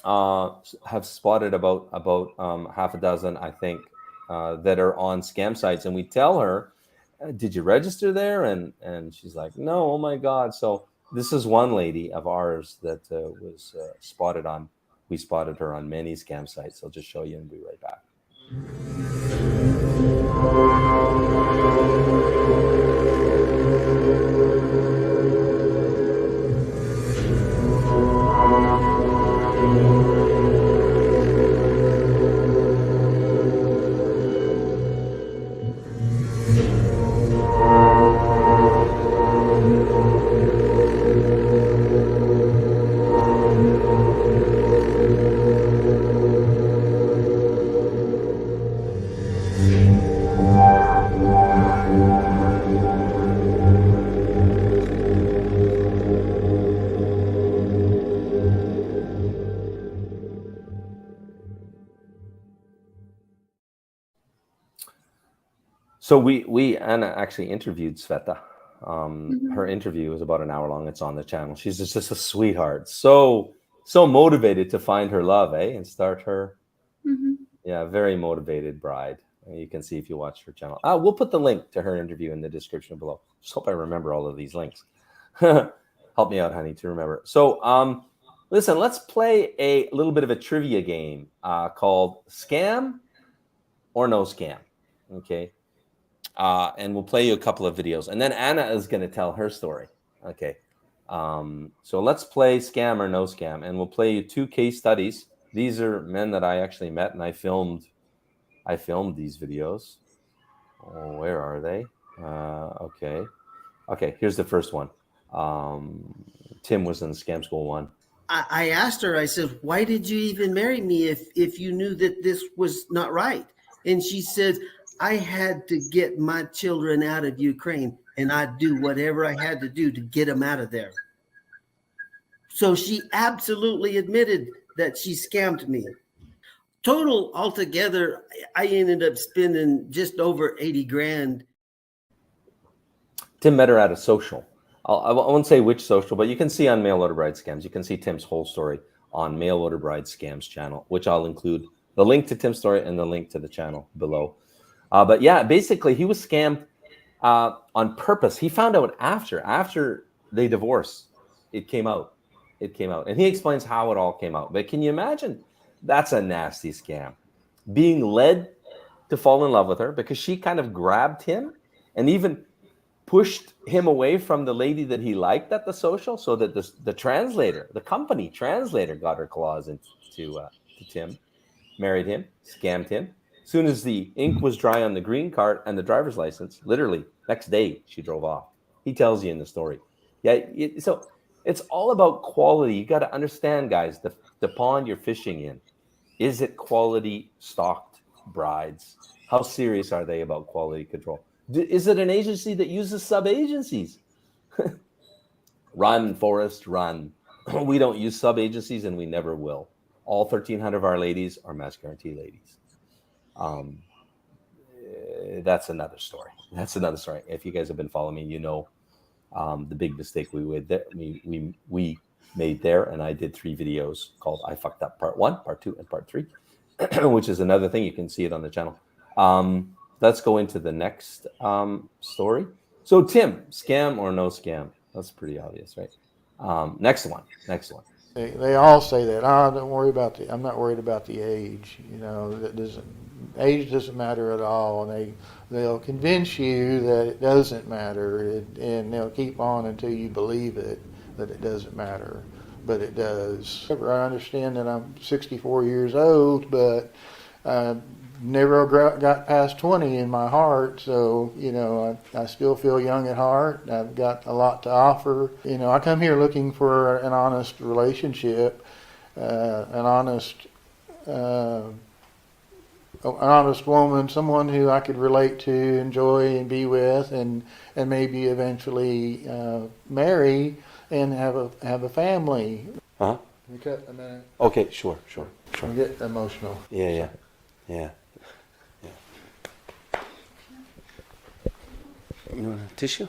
have spotted about half a dozen, I think, that are on scam sites, and we tell her, did you register there? And she's like, no. Oh my God. So this is one lady of ours that was spotted on. We spotted her on many scam sites. I'll just show you and be right back. So Anna actually interviewed Sveta. Her interview was about an hour long. It's on the channel. She's just a sweetheart. So so motivated to find her love, and start her. Mhm. Yeah, very motivated bride. You can see if you watch her channel. We'll put the link to her interview in the description below. Just hope I remember all of these links. Help me out, honey, to remember. So, listen, let's play a little bit of a trivia game called Scam or No Scam. Okay. And we'll play you a couple of videos. And then Anna is going to tell her story. Okay. So let's play Scam or No Scam. And we'll play you 2 case studies. These are men that I actually met, and I filmed these videos. Oh, where are they? Okay, here's the first one. Tim was in the Scam School 1. I asked her, I said, why did you even marry me if you knew that this was not right? And she said, I had to get my children out of Ukraine, and I'd do whatever I had to do to get them out of there. So she absolutely admitted that she scammed me. Total altogether, I ended up spending just over 80 grand. Tim met her at a social. I won't say which social, but you can see on Mail Order Bride Scams. You can see Tim's whole story on Mail Order Bride Scams channel, which I'll include the link to Tim's story and the link to the channel below. But yeah, basically he was scammed on purpose. He found out after they divorced. It came out, and he explains how it all came out. But can you imagine? That's a nasty scam. Being led to fall in love with her because she kind of grabbed him and even pushed him away from the lady that he liked at the social, so that the company translator, got her claws into to Tim, married him, scammed him. As soon as the ink was dry on the green card and the driver's license, literally next day she drove off. He tells you in the story. Yeah, so it's all about quality. You got to understand, guys, the pond you're fishing in. Is it quality stocked brides? How serious are they about quality control? Is it an agency that uses sub-agencies? Run, Forrest, run. We don't use sub-agencies, and we never will. All 1,300 of our ladies are Match Guaranty ladies. That's another story. If you guys have been following me, you know the big mistake we made there, and I did 3 videos called I Fucked Up Part 1, Part 2, and Part 3, which is another thing. You can see it on the channel. Let's go into the next story. So Tim, scam or no scam? That's pretty obvious, right? Next one. They all say that. Don't worry about I'm not worried about the age. You know, age doesn't matter at all. And they'll convince you that it doesn't matter, and they'll keep on until you believe it that it doesn't matter, but it does. I understand that I'm 64 years old, but never got past 20 in my heart, so you know I still feel young at heart. I've got a lot to offer. You know, I come here looking for an honest relationship, an honest woman, someone who I could relate to, enjoy, and be with, and maybe eventually marry and have a family. Uh-huh. Can you cut a minute? Okay, sure. I get emotional. Yeah. You want a tissue?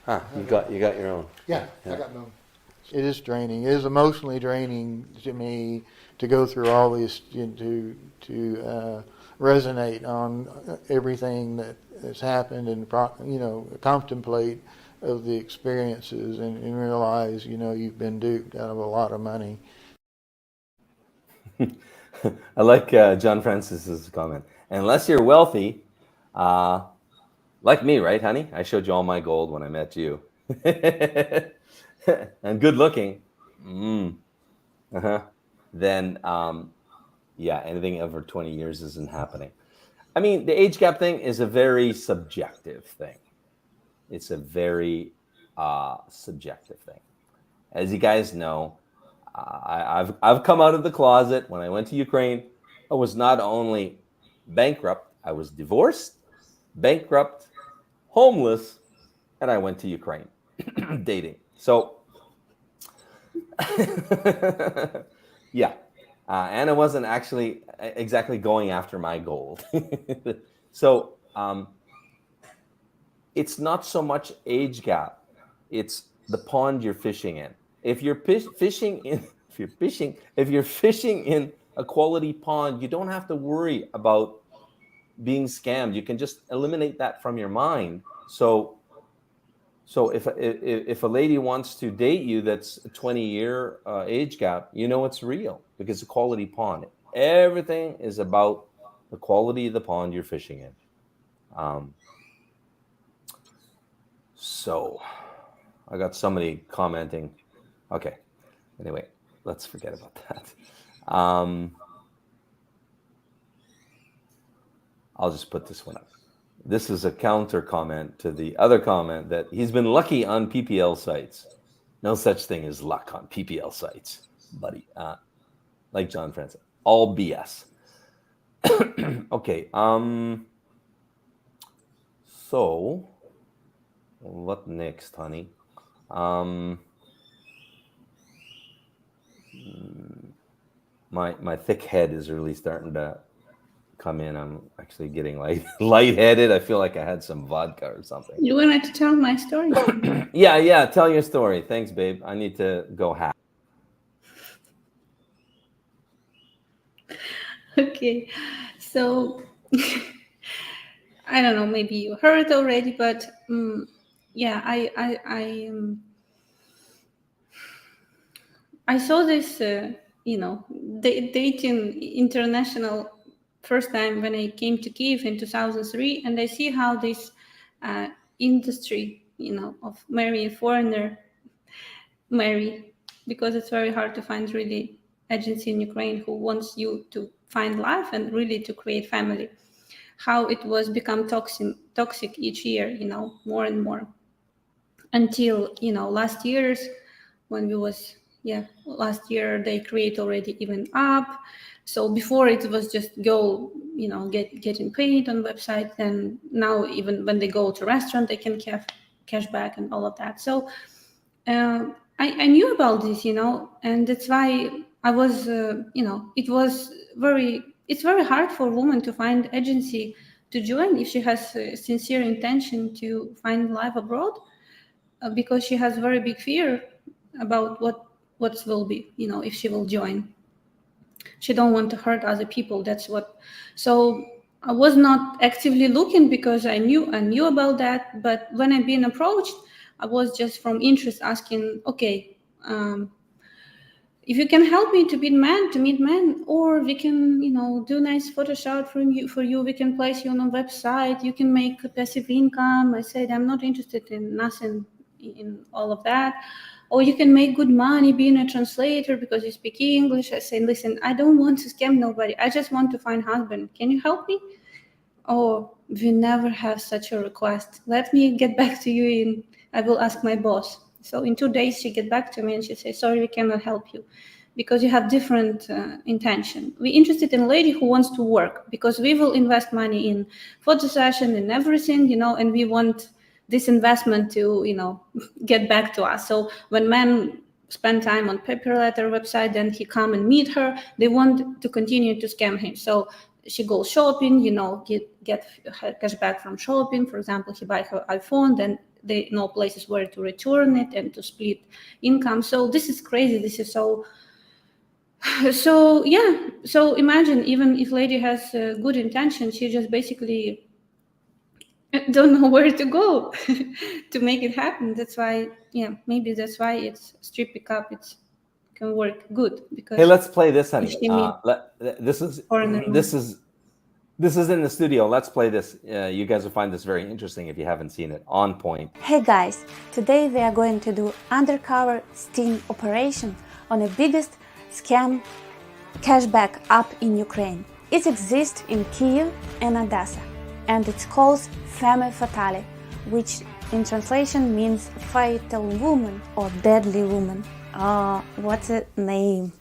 You got your own. Yeah, I got no. It is draining. It is emotionally draining to me to go through all this, to resonate on everything that has happened, and contemplate of the experiences and realize you've been duped out of a lot of money. I like John Francis's comment. Unless you're wealthy, like me, right, honey? I showed you all my gold when I met you. And good looking. Then, anything over 20 years isn't happening. I mean, the age gap thing is a very subjective thing. It's a very subjective thing. As you guys know, I've come out of the closet. When I went to Ukraine, I was not only bankrupt, I was divorced, bankrupt, homeless, and I went to Ukraine dating. So, Anna wasn't actually exactly going after my gold. So, it's not so much age gap. It's the pond you're fishing in. If you're fishing in if you're fishing in a quality pond, you don't have to worry about being scammed. You can just eliminate that from your mind. So if a lady wants to date you that's a 20-year age gap, you know it's real because it's a quality pond. Everything is about the quality of the pond you're fishing in. So I got somebody commenting. Okay. Anyway, let's forget about that. I'll just put this one up. This is a counter comment to the other comment that he's been lucky on PPL sites. No such thing as luck on PPL sites, buddy. Like John Francis, all BS. Okay. So what next, honey? My thick head is really starting to come in. I'm actually getting lightheaded. I feel like I had some vodka or something. You wanted to tell my story? Yeah. Tell your story. Thanks, babe. I need to go hack. Okay, so I don't know. Maybe you heard already, but yeah, I saw this, dating international first time when I came to Kiev in 2003, and I see how this industry, of marrying foreigner, because it's very hard to find really agency in Ukraine who wants you to find life and really to create family. How it was become toxic each year, more and more, until last year they create already even app. So before it was just go, getting paid on website, and now even when they go to restaurant, they can cash back and all of that. So I knew about this, and that's why I was, it's very hard for a woman to find agency to join if she has a sincere intention to find life abroad, because she has very big fear about what will be, if she will join. She don't want to hurt other people. That's what. So I was not actively looking because I knew about that. But when I've been approached, I was just from interest asking, okay, if you can help me to meet men, or we can, do nice Photoshop for you. We can place you on a website. You can make a passive income. I said, I'm not interested in nothing in all of that. Or you can make good money being a translator because you speak English. I say, listen, I don't want to scam nobody. I just want to find husband. Can you help me? Oh, we never have such a request. Let me get back to you I will ask my boss. So in 2 days, she get back to me and she says, sorry, we cannot help you because you have different intention. We're interested in a lady who wants to work because we will invest money in photo session and everything, and we want this investment to, get back to us. So when men spend time on paper letter website, then he come and meet her, they want to continue to scam him. So she goes shopping, get her cash back from shopping. For example, he buy her iPhone, then they know places where to return it and to split income. So this is crazy. This is so yeah. So imagine, even if lady has good intention, she just basically don't know where to go to make it happen. That's why, maybe that's why it's strip pickup. It can work good because. Hey, let's play this, honey. This is in the studio. Let's play this. You guys will find this very interesting if you haven't seen it. On point. Hey guys, today we are going to do undercover sting operation on the biggest scam cashback app in Ukraine. It exists in Kiev and Odessa, and it's called Femme Fatale, which in translation means fatal woman or deadly woman. What a name!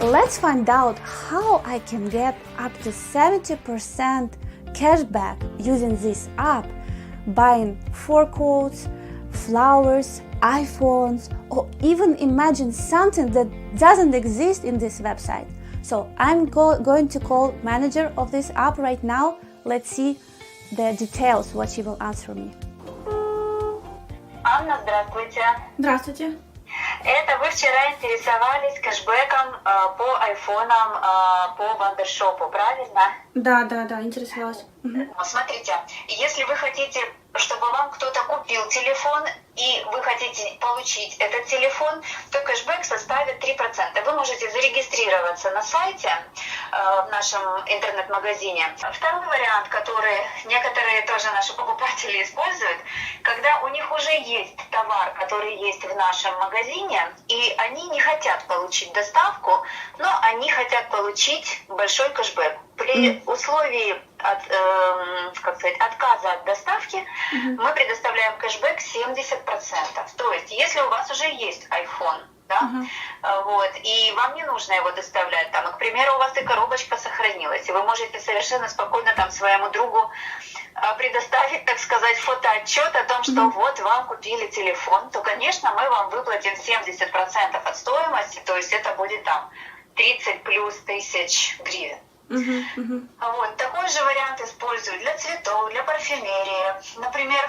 Let's find out how I can get up to 70% cashback using this app, buying fur coats, flowers, iPhones, or even imagine something that doesn't exist in this website. So I'm going to call manager of this app right now. Let's see the details, what she will answer me. Анна, здравствуйте. Здравствуйте. Это вы вчера интересовались кэшбэком по айфонам по вандершопу, правильно? Да, интересовалась. Смотрите, если вы хотите, чтобы вам кто-то купил телефон, и вы хотите получить этот телефон, то кэшбэк составит 3%. Вы можете зарегистрироваться на сайте в нашем интернет-магазине. Второй вариант, который некоторые тоже наши покупатели используют, когда у них уже есть товар, который есть в нашем магазине, и они не хотят получить доставку, но они хотят получить большой кэшбэк. При условии отказа от доставки мы предоставляем кэшбэк 70%. То есть, если у вас уже есть iPhone, да, вот, и вам не нужно его доставлять, там, и, к примеру, у вас и коробочка сохранилась, и вы можете совершенно спокойно там своему другу предоставить, так сказать, фотоотчет о том, что вот вам купили телефон, то, конечно, мы вам выплатим 70% от стоимости, то есть это будет там 30 плюс тысяч гривен. Вот. Такой же вариант используют для цветов, для парфюмерии. Например,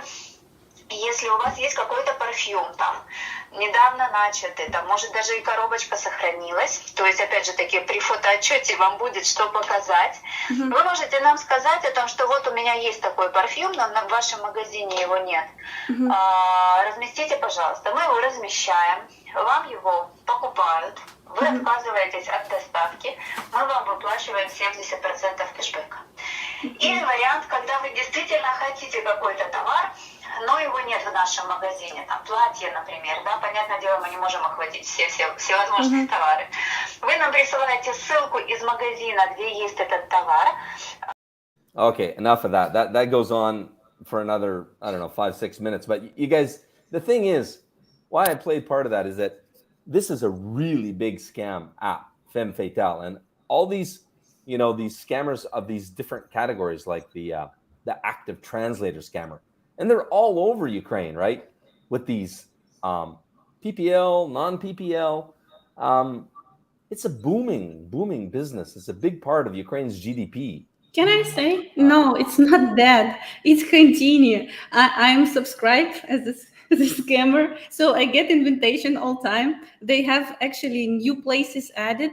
если у вас есть какой-то парфюм, там, недавно начатый, там, может, даже и коробочка сохранилась, то есть, опять же таки, при фотоотчете вам будет что показать, вы можете нам сказать о том, что вот у меня есть такой парфюм, но в вашем магазине его нет. Разместите, пожалуйста. Мы его размещаем, вам его покупают, вы отказываетесь от доставки, мы вам выплачиваем 70% кэшбэка. Или вариант, когда вы действительно хотите какой-то товар, но его нет в нашем магазине, там платье, например, да, понятное дело, мы не можем охватить все возможные товары. Вы нам присылаете ссылку из магазина, где есть этот товар. Okay, enough of that. That goes on for another, I don't know, 5-6 minutes. But you guys, the thing is, why I played part of that is that this is a really big scam app, Femme Fatale, and all these, you know, these scammers of these different categories, like the active translator scammer, and they're all over Ukraine, right? With these PPL, non-PPL, it's a booming business. It's a big part of Ukraine's GDP. Can I say? No, it's not that. It's continue. I'm subscribed as a scammer, so I get invitation all time. They have actually new places added.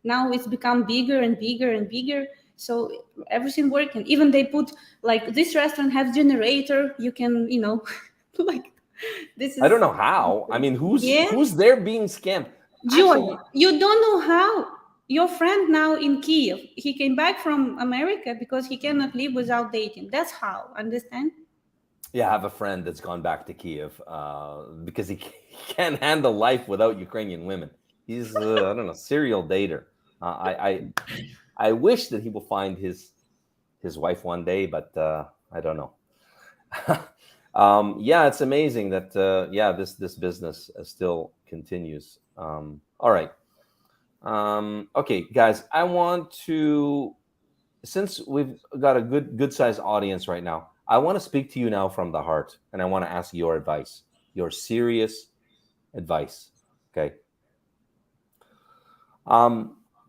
Now it's become bigger and bigger and bigger. So everything working. Even they put like this restaurant has generator. You can, you know, like this is. I don't know how. I mean, who's there being scammed? Joy, you don't know how. Your friend now in Kiev, he came back from America because he cannot live without dating. That's how, understand? Yeah, I have a friend that's gone back to Kiev because he can't handle life without Ukrainian women. He's, I don't know, serial dater. I wish that he will find his wife one day, but I don't know. Yeah, it's amazing that, this business still continues. All right. Okay, guys, I want to, since we've got a good sized audience right now, I want to speak to you now from the heart, and I want to ask your advice, your serious advice. Okay.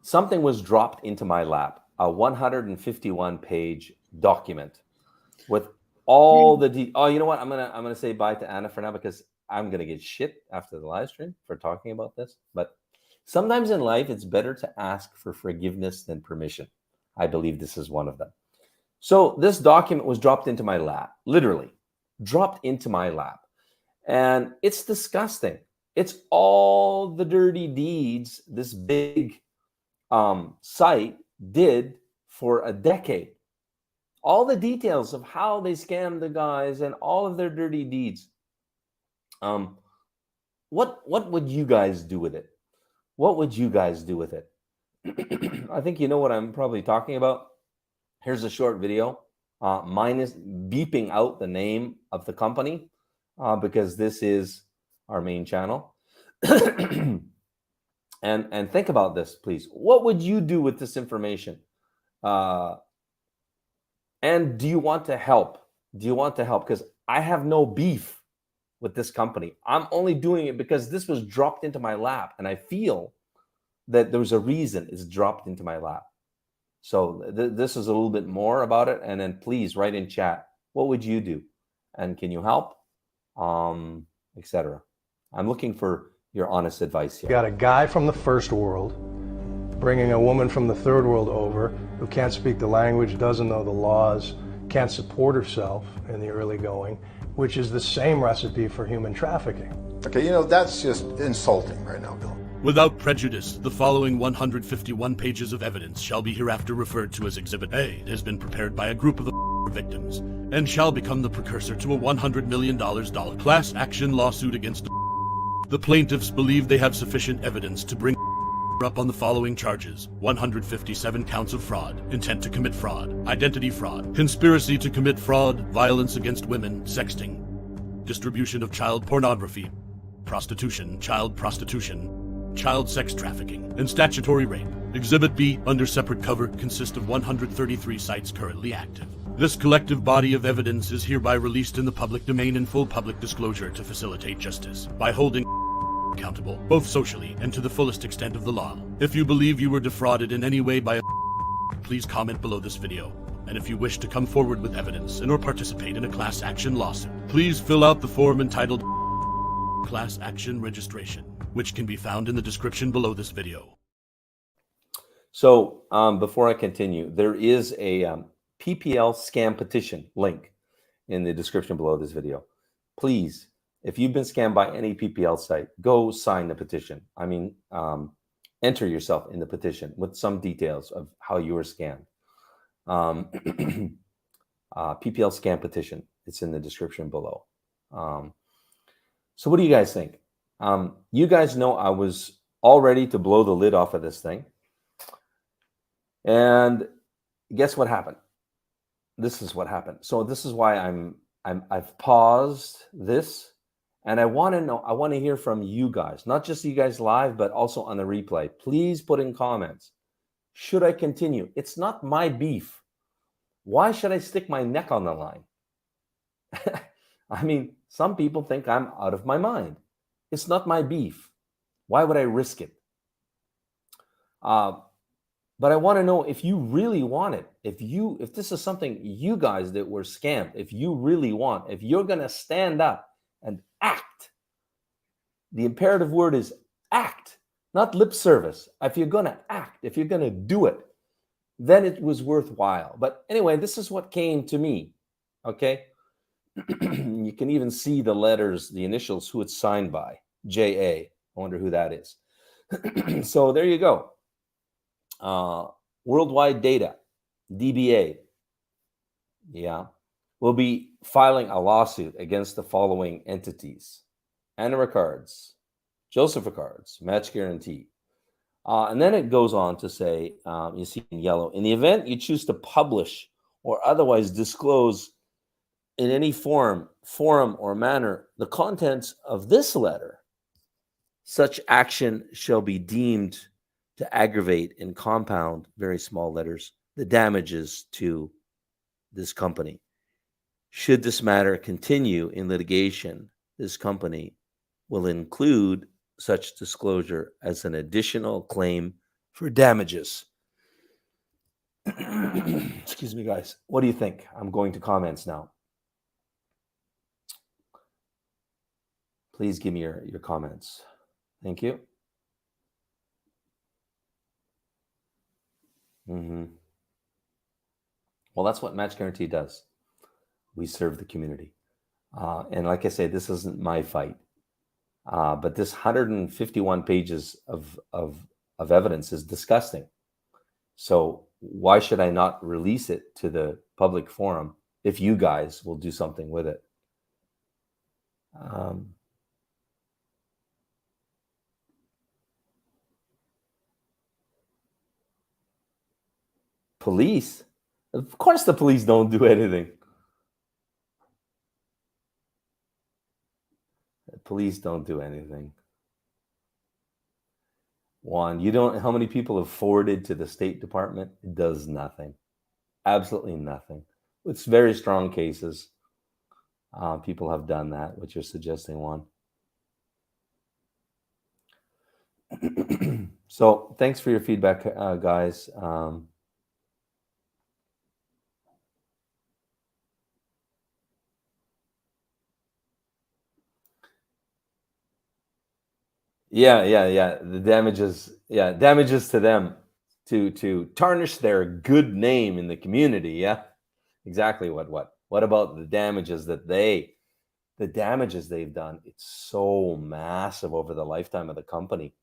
Something was dropped into my lap, a 151-page document with all the oh, you know what? I'm gonna say bye to Anna for now because I'm gonna get shit after the live stream for talking about this, but sometimes in life, it's better to ask for forgiveness than permission. I believe this is one of them. So this document was dropped into my lap, literally dropped into my lap. And it's disgusting. It's all the dirty deeds this big site did for a decade. All the details of how they scammed the guys and all of their dirty deeds. What would you guys do with it? What would you guys do with it? I think you know what I'm probably talking about. Here's a short video. Mine is beeping out the name of the company because this is our main channel. And think about this, please. What would you do with this information? And do you want to help? Do you want to help? Because I have no beef with this company. I'm only doing it because this was dropped into my lap, and I feel that there's a reason it's dropped into my lap. So this is a little bit more about it, and then please write in chat, what would you do? And can you help? etc. I'm looking for your honest advice here. Got a guy from the first world bringing a woman from the third world over who can't speak the language, doesn't know the laws, can't support herself in the early going, which is the same recipe for human trafficking. Okay, that's just insulting right now, Bill. Without prejudice, the following 151 pages of evidence shall be hereafter referred to as Exhibit A. It has been prepared by a group of victims and shall become the precursor to a $100 million class action lawsuit against the plaintiffs believe they have sufficient evidence to bring up on the following charges: 157 counts of fraud, intent to commit fraud, identity fraud, conspiracy to commit fraud, violence against women, sexting, distribution of child pornography, prostitution, child sex trafficking, and statutory rape. Exhibit B, under separate cover, consists of 133 sites currently active. This collective body of evidence is hereby released in the public domain in full public disclosure to facilitate justice by holding accountable, both socially and to the fullest extent of the law. If you believe you were defrauded in any way by please comment below this video. And if you wish to come forward with evidence and or participate in a class action lawsuit, please fill out the form entitled Class Action Registration, which can be found in the description below this video. So before I continue, there is a PPL scam petition link in the description below this video. Please, if you've been scammed by any PPL site, go sign the petition. I mean, enter yourself in the petition with some details of how you were scammed. PPL scam petition. It's in the description below. So what do you guys think? You guys know I was all ready to blow the lid off of this thing. And guess what happened? This is what happened. So this is why I've paused this. And I want to know, I want to hear from you guys, not just you guys live, but also on the replay. Please put in comments. Should I continue? It's not my beef. Why should I stick my neck on the line? I mean, some people think I'm out of my mind. It's not my beef. Why would I risk it? But I want to know if you really want it. If this is something you guys that were scammed, if you really want, if you're going to stand up and act. The imperative word is act, not lip service. If you're going to act, if you're going to do it, then it was worthwhile. But anyway, this is what came to me. Okay. You can even see the letters, the initials, who it's signed by. J.A. I wonder who that is. So there you go. Worldwide Data, DBA. Yeah. Will be filing a lawsuit against the following entities: Anna Ricards, Joseph Ricards, Match Guaranty. And then it goes on to say, you see in yellow, in the event you choose to publish or otherwise disclose in any forum or manner the contents of this letter, such action shall be deemed to aggravate and compound, very small letters, the damages to this company. Should this matter continue in litigation, this company will include such disclosure as an additional claim for damages. Excuse me, guys. What do you think? I'm going to comments now. Please give me your comments. Thank you. Well, that's what Match Guaranty does. We serve the community. And like I say, this isn't my fight. But this 151 pages of evidence is disgusting. So why should I not release it to the public forum if you guys will do something with it? Police? Of course the police don't do anything. The police don't do anything. Juan, you don't, how many people have forwarded to the State Department? It does nothing. Absolutely nothing. It's very strong cases. People have done that, what you're suggesting, Juan. So thanks for your feedback, guys. Yeah. The damages to them to tarnish their good name in the community. Yeah, exactly. What about the damages they've done? It's so massive over the lifetime of the company.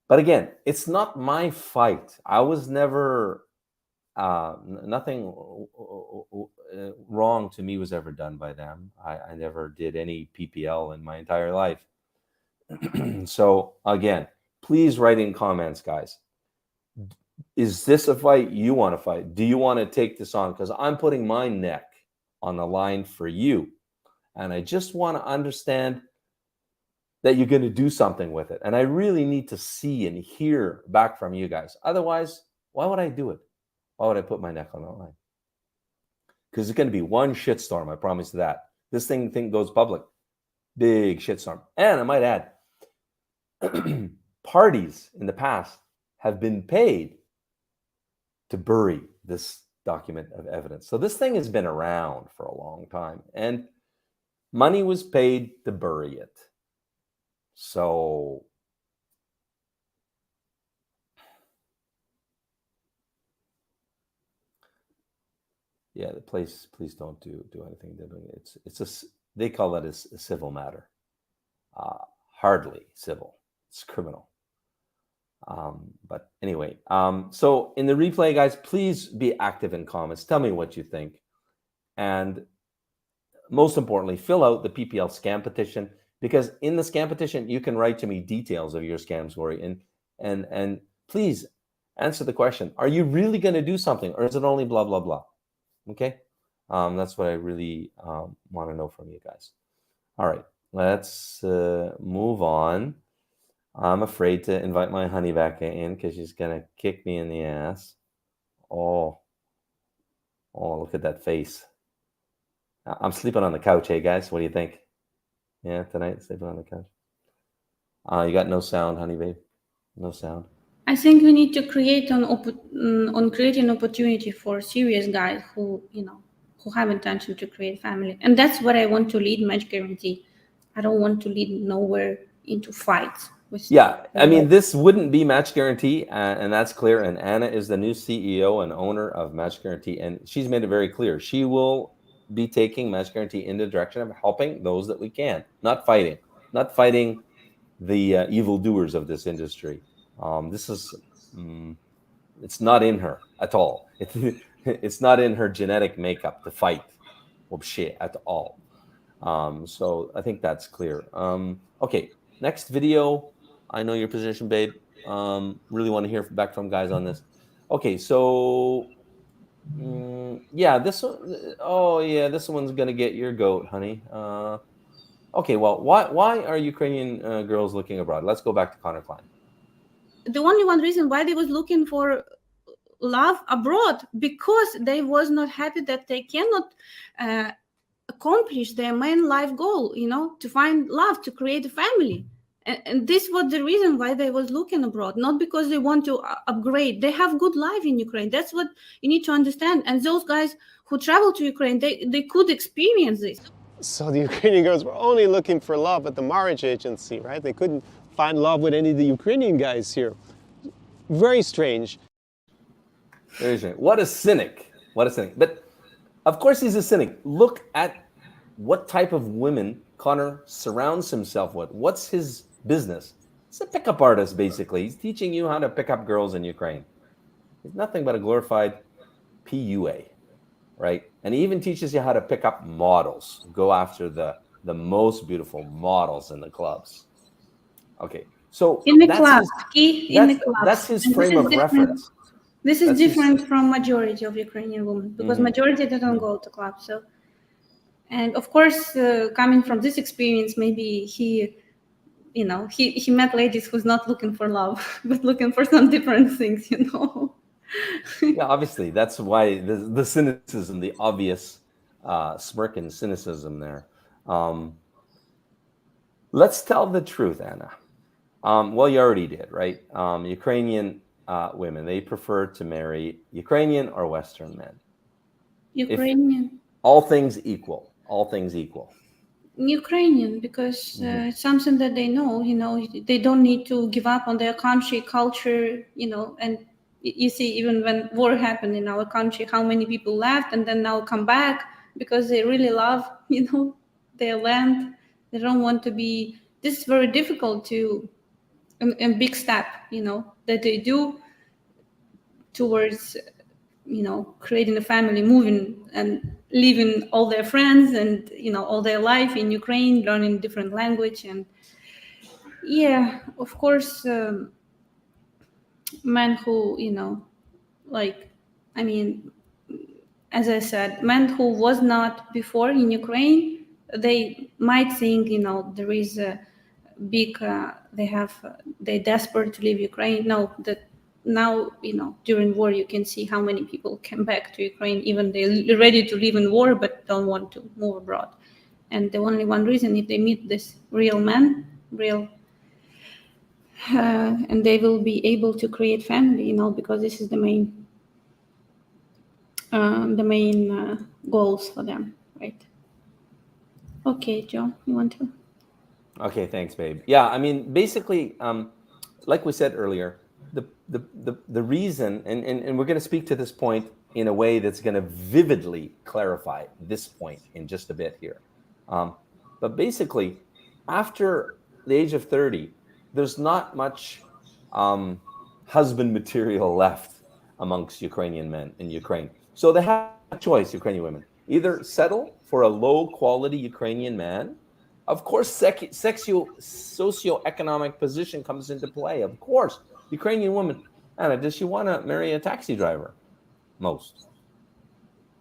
But again, it's not my fight. I was never nothing wrong to me was ever done by them. I never did any PPL in my entire life. So again, please write in comments, guys. Is this a fight you want to fight? Do you want to take this on? Because I'm putting my neck on the line for you. And I just want to understand that you're going to do something with it. And I really need to see and hear back from you guys. Otherwise, why would I do it? Why would I put my neck on the line? Because it's going to be one shitstorm, I promise you that. This thing goes public. Big shitstorm. And I might add, parties in the past have been paid to bury this document of evidence. So this thing has been around for a long time, and money was paid to bury it. So yeah, please don't do anything. They call that a civil matter. Hardly civil. It's criminal. But anyway, so in the replay, guys, please be active in comments. Tell me what you think. And most importantly, fill out the PPL scam petition, because in the scam petition, you can write to me details of your scam story. And please answer the question, are you really going to do something, or is it only blah, blah, blah? Okay? That's what I really want to know from you guys. All right, let's move on. I'm afraid to invite my honey back in because she's going to kick me in the ass. Oh, look at that face. I'm sleeping on the couch. Hey, guys, what do you think? Yeah, tonight, sleeping on the couch. You got no sound, honey, babe? No sound. I think we need to create an opportunity for serious guys who have intention to create family. And that's what I want to lead Match Guarantee. I don't want to lead nowhere into fights. Yeah, I mean, this wouldn't be Match Guarantee, and that's clear. And Anna is the new CEO and owner of Match Guarantee, and she's made it very clear. She will be taking Match Guarantee in the direction of helping those that we can, not fighting the evildoers of this industry. This is, it's not in her at all. It's not in her genetic makeup to fight at all. So I think that's clear. Okay, next video. I know your position, babe. Really want to hear back from guys on this. Okay, so yeah, this one. Oh yeah, this one's gonna get your goat, honey. Okay, well, why are Ukrainian girls looking abroad? Let's go back to Conor Clyne. The only one reason why they was looking for love abroad, because they was not happy that they cannot accomplish their main life goal, to find love, to create a family. And this was the reason why they was looking abroad, not because they want to upgrade. They have good life in Ukraine. That's what you need to understand. And those guys who travel to Ukraine, they could experience this. So the Ukrainian girls were only looking for love at the marriage agency, right? They couldn't find love with any of the Ukrainian guys here. Very strange. Very strange. What a cynic. What a cynic. But of course he's a cynic. Look at what type of women Conor surrounds himself with. What's his business? He's a pickup artist, basically. He's teaching you how to pick up girls in Ukraine. He's nothing but a glorified PUA, right? And he even teaches you how to pick up models. Go after the most beautiful models in the clubs. Okay, so in the clubs, in the clubs. That's his frame of reference. This is different from majority of Ukrainian women, because majority don't go to clubs. So, and of course, coming from this experience, maybe he met ladies who's not looking for love, but looking for some different things, Yeah, obviously, that's why the cynicism, the obvious smirk and cynicism there. Let's tell the truth, Anna. Well, you already did, right? Ukrainian women, they prefer to marry Ukrainian or Western men. Ukrainian. All things equal. Ukrainian, because it's something that they know, they don't need to give up on their country, culture, and you see, even when war happened in our country, how many people left and then now come back because they really love, their land. They don't want to be, this is very difficult to, a big step, that they do towards, creating a family, moving and leaving all their friends and, all their life in Ukraine, learning different language. And yeah, of course, men who, as I said, men who was not before in Ukraine, they might think, there is a big, they're desperate to leave Ukraine. No, that now, during war, you can see how many people came back to Ukraine, even they're ready to live in war, but don't want to move abroad. And the only one reason, if they meet this real man, and they will be able to create family, because this is the main goals for them, right? Okay, Joe, you want to? Okay, thanks, babe. Yeah, basically, like we said earlier, the reason, and we're going to speak to this point in a way that's going to vividly clarify this point in just a bit here. But basically, after the age of 30, there's not much husband material left amongst Ukrainian men in Ukraine. So they have a choice, Ukrainian women. Either settle for a low-quality Ukrainian man. Of course, socioeconomic position comes into play. Of course, Ukrainian woman, Anna, does she want to marry a taxi driver? Most.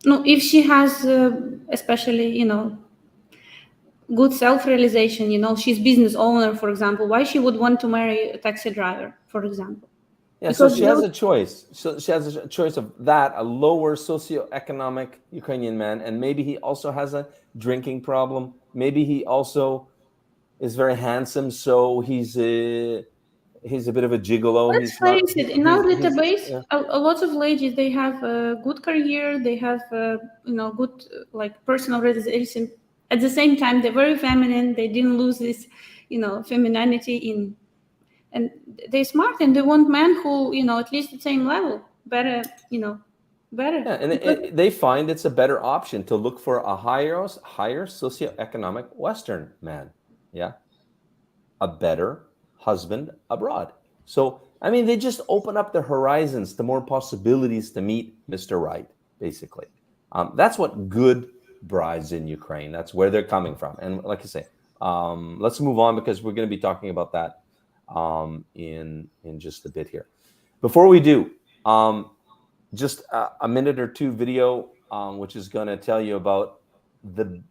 No, if she has, especially, good self-realization, she's business owner, for example, why she would want to marry a taxi driver, for example? Yeah, because so she has a choice. So she has a choice of that, a lower socioeconomic Ukrainian man, and maybe he also has a drinking problem. Maybe he also is very handsome, so he's a bit of a gigolo. Let's face it, in our database, a lot of ladies, they have a good career, they have good personal realization. At the same time, they're very feminine. They didn't lose this, femininity and they're smart and they want men who, at least the same level, better. Yeah, and they find it's a better option to look for a higher socioeconomic Western man. Yeah, a better husband abroad. So, they just open up their horizons to more possibilities to meet Mr. Right, basically. That's what good brides in Ukraine, that's where they're coming from. And like I say, let's move on because we're going to be talking about that in just a bit here. Before we do, just a minute or two video, which is going to tell you about the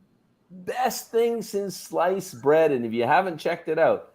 best thing since sliced bread. And if you haven't checked it out,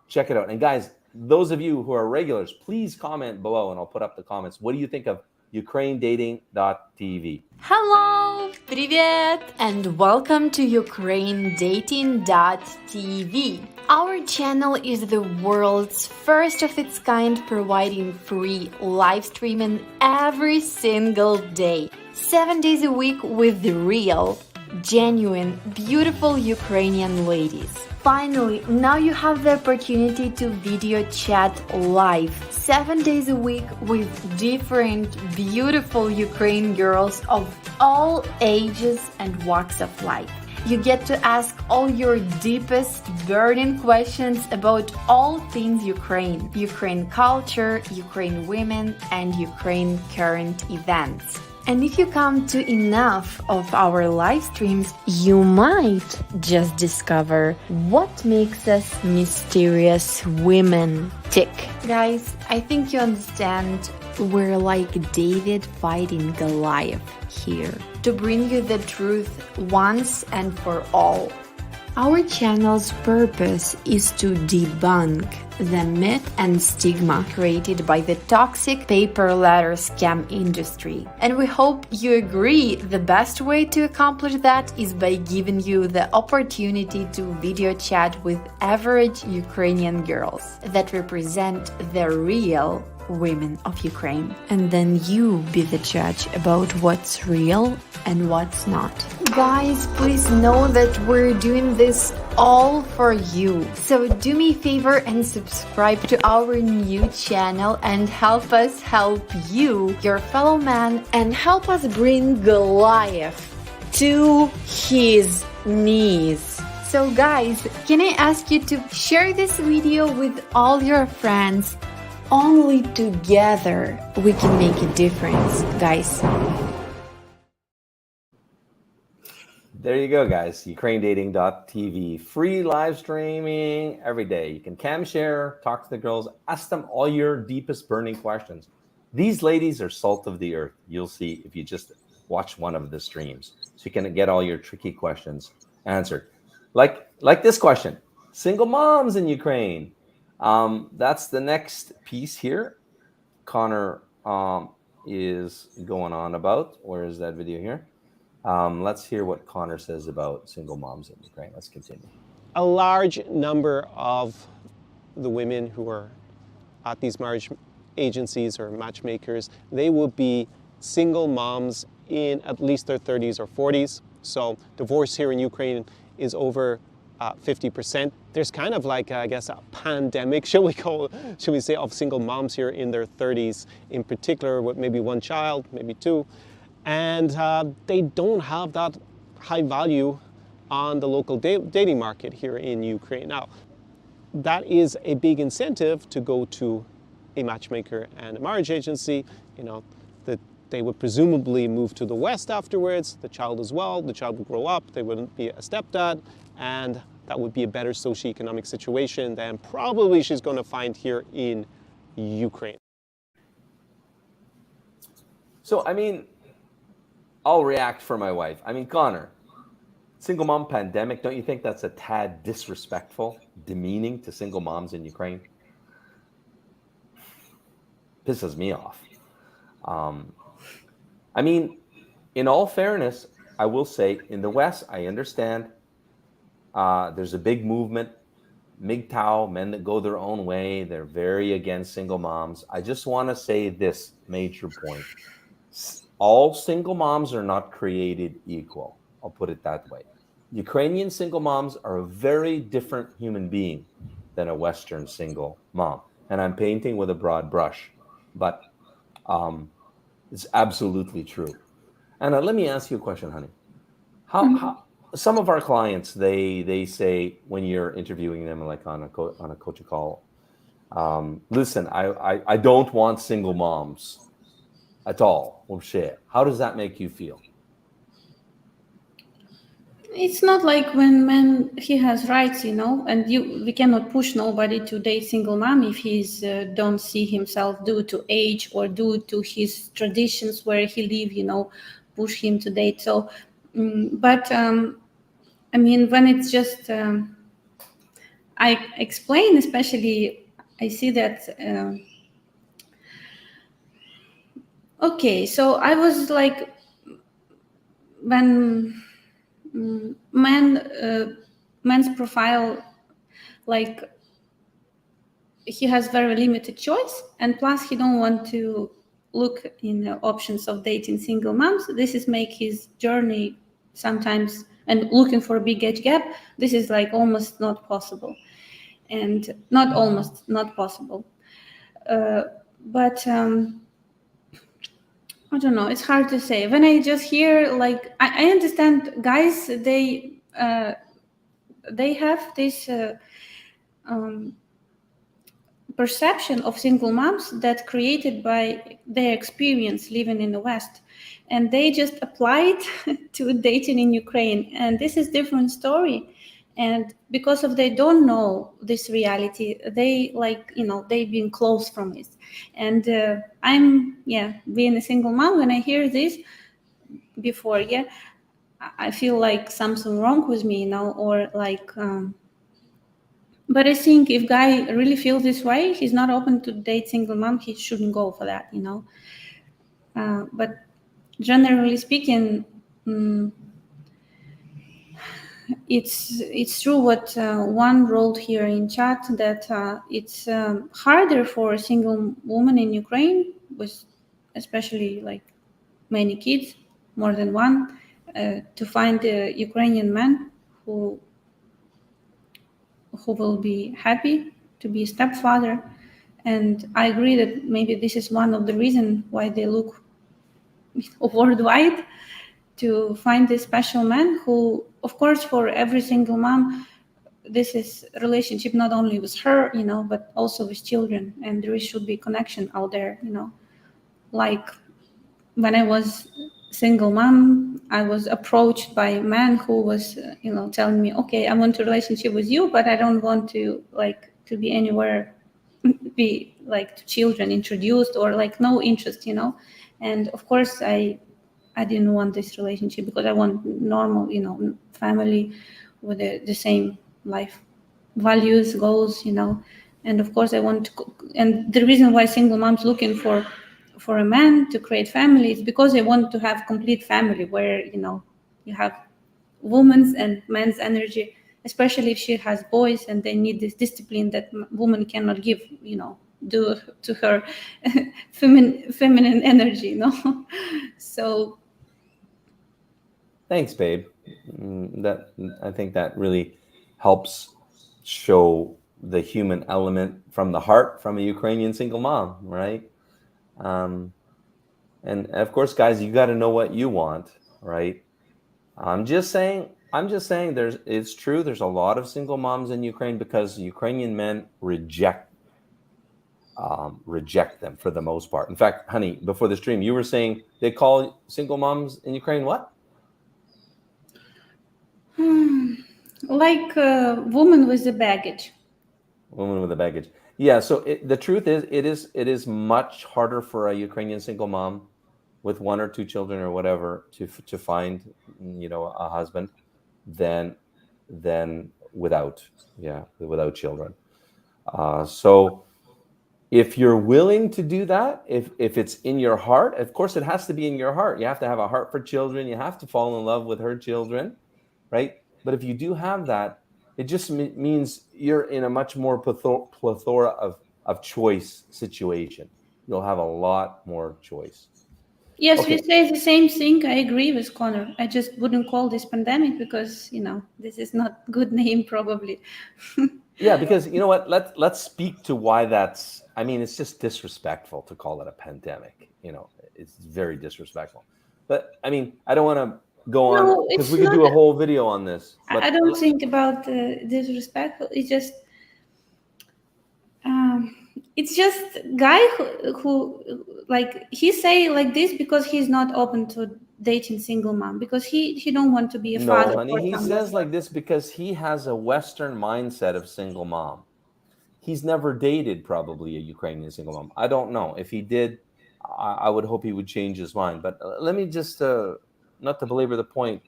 check it out. And guys, those of you who are regulars, please comment below and I'll put up the comments. What do you think of UkraineDating.tv? Hello, привет, and welcome to UkraineDating.tv. Our channel is the world's first of its kind, providing free live streaming every single day, 7 days a week with the real, genuine, beautiful Ukrainian ladies. Finally, now you have the opportunity to video chat live 7 days a week with different beautiful Ukrainian girls of all ages and walks of life. You get to ask all your deepest burning questions about all things Ukraine, Ukraine culture, Ukraine women, and Ukraine current events. And if you come to enough of our live streams, you might just discover what makes us mysterious women tick. Guys, I think you understand we're like David fighting Goliath here to bring you the truth once and for all. Our channel's purpose is to debunk the myth and stigma created by the toxic paper letter scam industry. And we hope you agree the best way to accomplish that is by giving you the opportunity to video chat with average Ukrainian girls that represent the real, women of Ukraine. And then you be the judge about what's real and what's not. Guys, please know that we're doing this all for you. So do me a favor and subscribe to our new channel and help us help you, your fellow man, and help us bring Goliath to his knees. So guys, can I ask you to share this video with all your friends? Only together we can make a difference, guys. There you go, guys. UkraineDating.tv. Free live streaming every day. You can cam share, talk to the girls, ask them all your deepest burning questions. These ladies are salt of the earth. You'll see if you just watch one of the streams. So you can get all your tricky questions answered. Like this question. Single moms in Ukraine. That's the next piece here. Conor is going on about. Where is that video here? Let's hear what Conor says about single moms in Ukraine. Let's continue. A large number of the women who are at these marriage agencies or matchmakers, they will be single moms in at least their 30s or 40s. So divorce here in Ukraine is over 50%. There's kind of like, I guess, a pandemic, shall we say, of single moms here in their 30s, in particular with maybe one child, maybe two. And they don't have that high value on the local dating market here in Ukraine. Now, that is a big incentive to go to a matchmaker and a marriage agency. You know, that they would presumably move to the West afterwards, the child as well. The child would grow up, they wouldn't be a stepdad, and that would be a better socioeconomic situation than probably she's going to find here in Ukraine. So, I mean, I'll react for my wife. I mean, Conor, single mom pandemic, don't you think that's a tad disrespectful, demeaning to single moms in Ukraine? Pisses me off. I mean, in all fairness, I will say in the West, I understand there's a big movement, MGTOW, men that go their own way. They're very against single moms. I just want to say this major point. All single moms are not created equal. I'll put it that way. Ukrainian single moms are a very different human being than a Western single mom. And I'm painting with a broad brush, but it's absolutely true. Anna, let me ask you a question, honey. How some of our clients, they say when you're interviewing them, like on a coaching call, listen, I don't want single moms at all. How does that make you feel? It's not like when he has rights, you know, and we cannot push nobody to date single mom if he's don't see himself due to age or due to his traditions where he live, you know, push him to date. So, but I mean, when it's just, I explain, especially, I see that. Okay, so I was like, when man's profile, like he has very limited choice, and plus he don't want to look in the options of dating single moms. This is make his journey sometimes, and looking for a big age gap, this is like almost not possible, and not possible. But I don't know. It's hard to say. When I just hear, like, I understand guys, they have this perception of single moms that created by their experience living in the West, and they just apply it to dating in Ukraine. And this is different story. And because of they don't know this reality, they they've been closed from it. And I'm being a single mom. When I hear this before, I feel like something wrong with me, you know, or like. But I think if guy really feels this way, he's not open to date single mom. He shouldn't go for that, you know. But generally speaking. it's true what one wrote here in chat, that it's harder for a single woman in Ukraine, with especially like many kids, more than one, to find a Ukrainian man who will be happy to be a stepfather. And I agree that maybe this is one of the reasons why they look worldwide to find this special man who, of course, for every single mom, this is a relationship not only with her, but also with children, and there should be connection out there, like when I was single mom, I was approached by a man who was, telling me, okay, I want a relationship with you, but I don't want to to be anywhere, be like to children introduced, or like no interest, And of course, I didn't want this relationship, because I want normal, family with the same life values, goals, And of course, I want to, and the reason why single moms looking for a man to create family is because they want to have complete family where, you have woman's and men's energy, especially if she has boys and they need this discipline that woman cannot give, do to her feminine energy, So. Thanks, babe. I think that really helps show the human element from the heart from a Ukrainian single mom, right? And of course, guys, you got to know what you want, right? I'm just saying it's true. There's a lot of single moms in Ukraine because Ukrainian men reject them for the most part. In fact, honey, before the stream, you were saying they call single moms in Ukraine what? Like a woman with a baggage. Woman with a baggage. Yeah. So the truth is, it is much harder for a Ukrainian single mom with one or two children or whatever to find, a husband than without children. So if you're willing to do that, if it's in your heart, of course it has to be in your heart. You have to have a heart for children. You have to fall in love with her children, right? But if you do have that, it just means you're in a much more plethora of choice situation. You'll have a lot more choice. Yes, okay. We say the same thing. I agree with Conor. I just wouldn't call this pandemic because, this is not good name probably. Yeah, because you know what? Let's speak to why that's. I mean, it's just disrespectful to call it a pandemic. It's very disrespectful. But I mean, I don't want to go on because we could do a whole video on this. But I don't think about disrespectful. It's just. It's just guy who like he say like this because he's not open to dating single mom, because he don't want to be a father. No, honey, he says like this because he has a Western mindset of single mom. He's never dated probably a Ukrainian single mom. I don't know. If he did, I would hope he would change his mind. But let me just, not to belabor the point,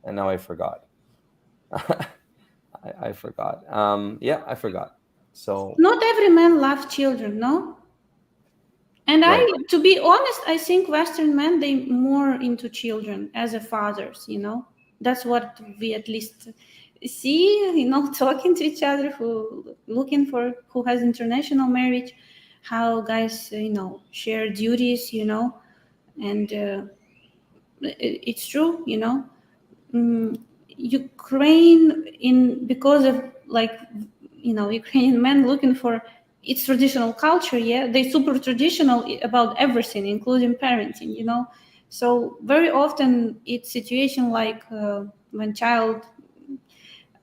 and now I forgot. I forgot. Yeah, I forgot. So not every man loves children, no? And right. To be honest, I think Western men, they more into children as a fathers, That's what we at least see, talking to each other, who has international marriage, how guys, share duties, and it's true, Ukraine because of Ukrainian men looking for its traditional culture, yeah, they super traditional about everything, including parenting, So very often it's situation like when child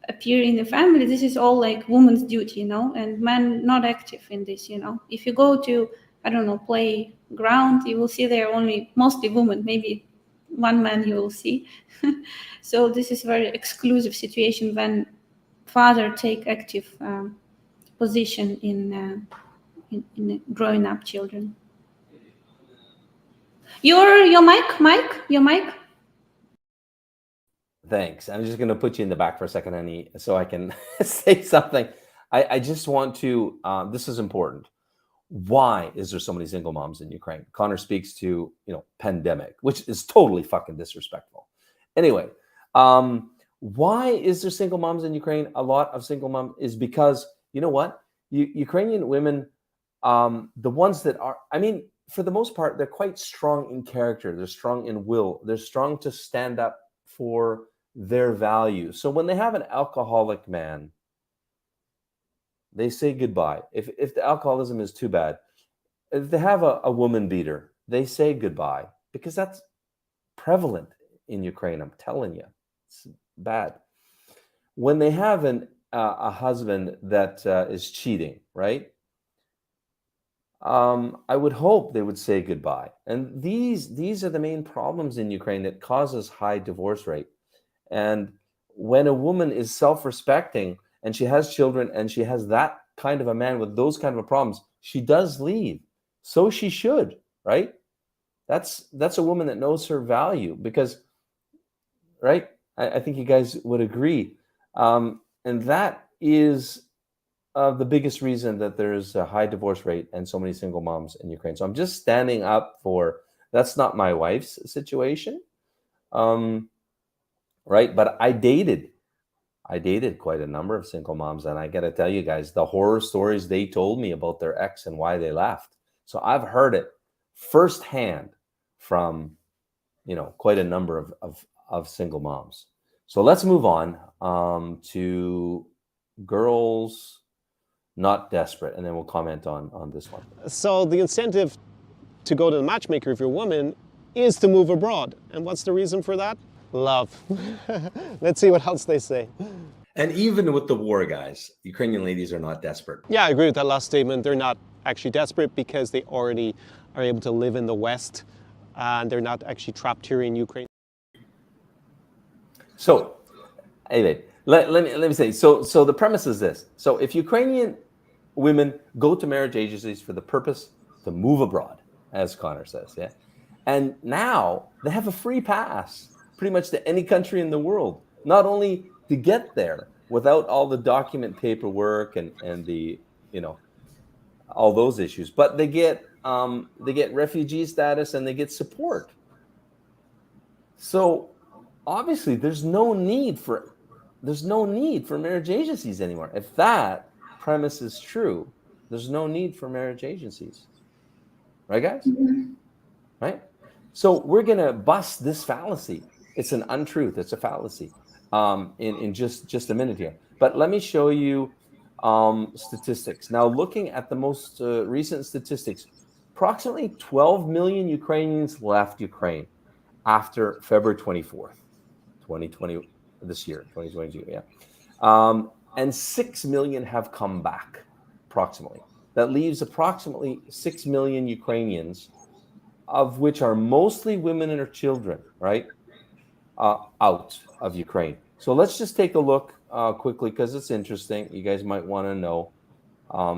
appear in the family, this is all like woman's duty, and men not active in this, If you go to, I don't know, playground, you will see there only mostly women, maybe one man you will see. So this is very exclusive situation when father take active position in growing up children. Your mic. Thanks. I'm just going to put you in the back for a second, honey, so I can say something. I just want to. This is important. Why is there so many single moms in Ukraine? Conor speaks to pandemic, which is totally fucking disrespectful. Anyway, Why is there single moms in Ukraine? A lot of single moms is because, you know what? Ukrainian women, the ones that are, I mean, for the most part, they're quite strong in character. They're strong in will. They're strong to stand up for their values. So when they have an alcoholic man, they say goodbye. If the alcoholism is too bad, if they have a woman beater, they say goodbye, because that's prevalent in Ukraine. I'm telling you, it's bad. When they have a husband that is cheating, right? I would hope they would say goodbye. And these are the main problems in Ukraine that causes high divorce rate. And when a woman is self-respecting and she has children and she has that kind of a man with those kind of problems, she does leave. So she should, right? That's a woman that knows her value, because, right? I think you guys would agree. And that is the biggest reason that there's a high divorce rate and so many single moms in Ukraine. So I'm just standing up for, that's not my wife's situation, right? But I dated quite a number of single moms, and I got to tell you guys, the horror stories they told me about their ex and why they left. So I've heard it firsthand from, quite a number of single moms. So let's move on to girls not desperate, and then we'll comment on this one. So the incentive to go to the matchmaker if you're a woman is to move abroad. And what's the reason for that? Love. Let's see what else they say. And even with the war, guys, Ukrainian ladies are not desperate. Yeah, I agree with that last statement. They're not actually desperate because they already are able to live in the West, and they're not actually trapped here in Ukraine. So, anyway, let me say, so the premise is this. So if Ukrainian women go to marriage agencies for the purpose to move abroad, as Conor says, yeah, and now they have a free pass pretty much to any country in the world, not only to get there without all the document paperwork and the, all those issues, but they get refugee status and they get support. So obviously there's no need for marriage agencies anymore. If that premise is true, there's no need for marriage agencies. Right, guys? Mm-hmm. Right? So we're going to bust this fallacy. It's an untruth. It's a fallacy in just a minute here. But let me show you statistics. Now, looking at the most recent statistics, approximately 12 million Ukrainians left Ukraine after February 24th, 2020, this year, 2022, yeah. And 6 million have come back, approximately. That leaves approximately 6 million Ukrainians, of which are mostly women and their children, right, out of Ukraine. So let's just take a look quickly, because it's interesting. You guys might want to know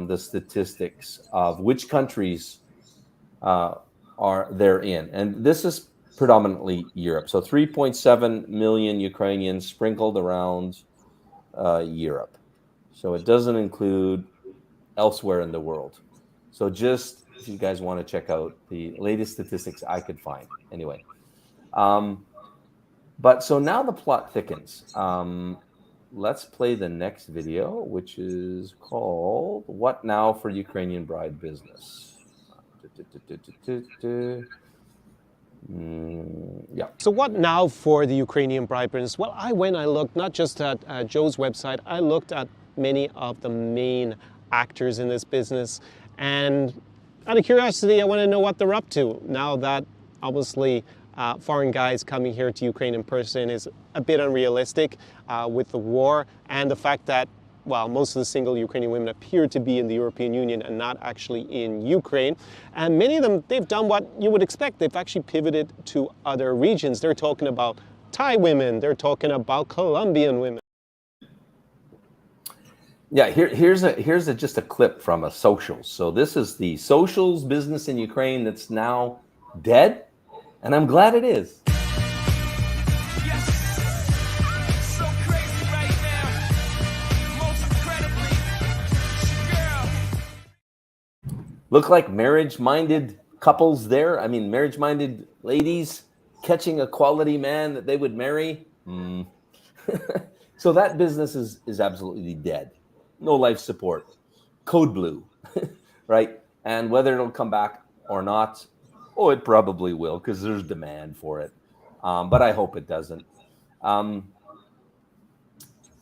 the statistics of which countries are they're in. And this is predominantly Europe. So 3.7 million Ukrainians sprinkled around Europe. So it doesn't include elsewhere in the world. So just if you guys want to check out the latest statistics I could find. Anyway. But so now the plot thickens. Let's play the next video, which is called What Now for Ukrainian Bride Business. Yeah. So what now for the Ukrainian bride business? Well, I looked not just at Joe's website, I looked at many of the main actors in this business. And out of curiosity, I want to know what they're up to now that obviously foreign guys coming here to Ukraine in person is a bit unrealistic with the war and the fact that, well, most of the single Ukrainian women appear to be in the European Union and not actually in Ukraine. And many of them, they've done what you would expect. They've actually pivoted to other regions. They're talking about Thai women. They're talking about Colombian women. Yeah, here's just a clip from a socials. So this is the socials business in Ukraine that's now dead, and I'm glad it is. Look like marriage-minded couples there. I mean, marriage-minded ladies catching a quality man that they would marry. So that business is absolutely dead. No life support. Code blue, right? And whether it'll come back or not, oh, it probably will because there's demand for it. But I hope it doesn't.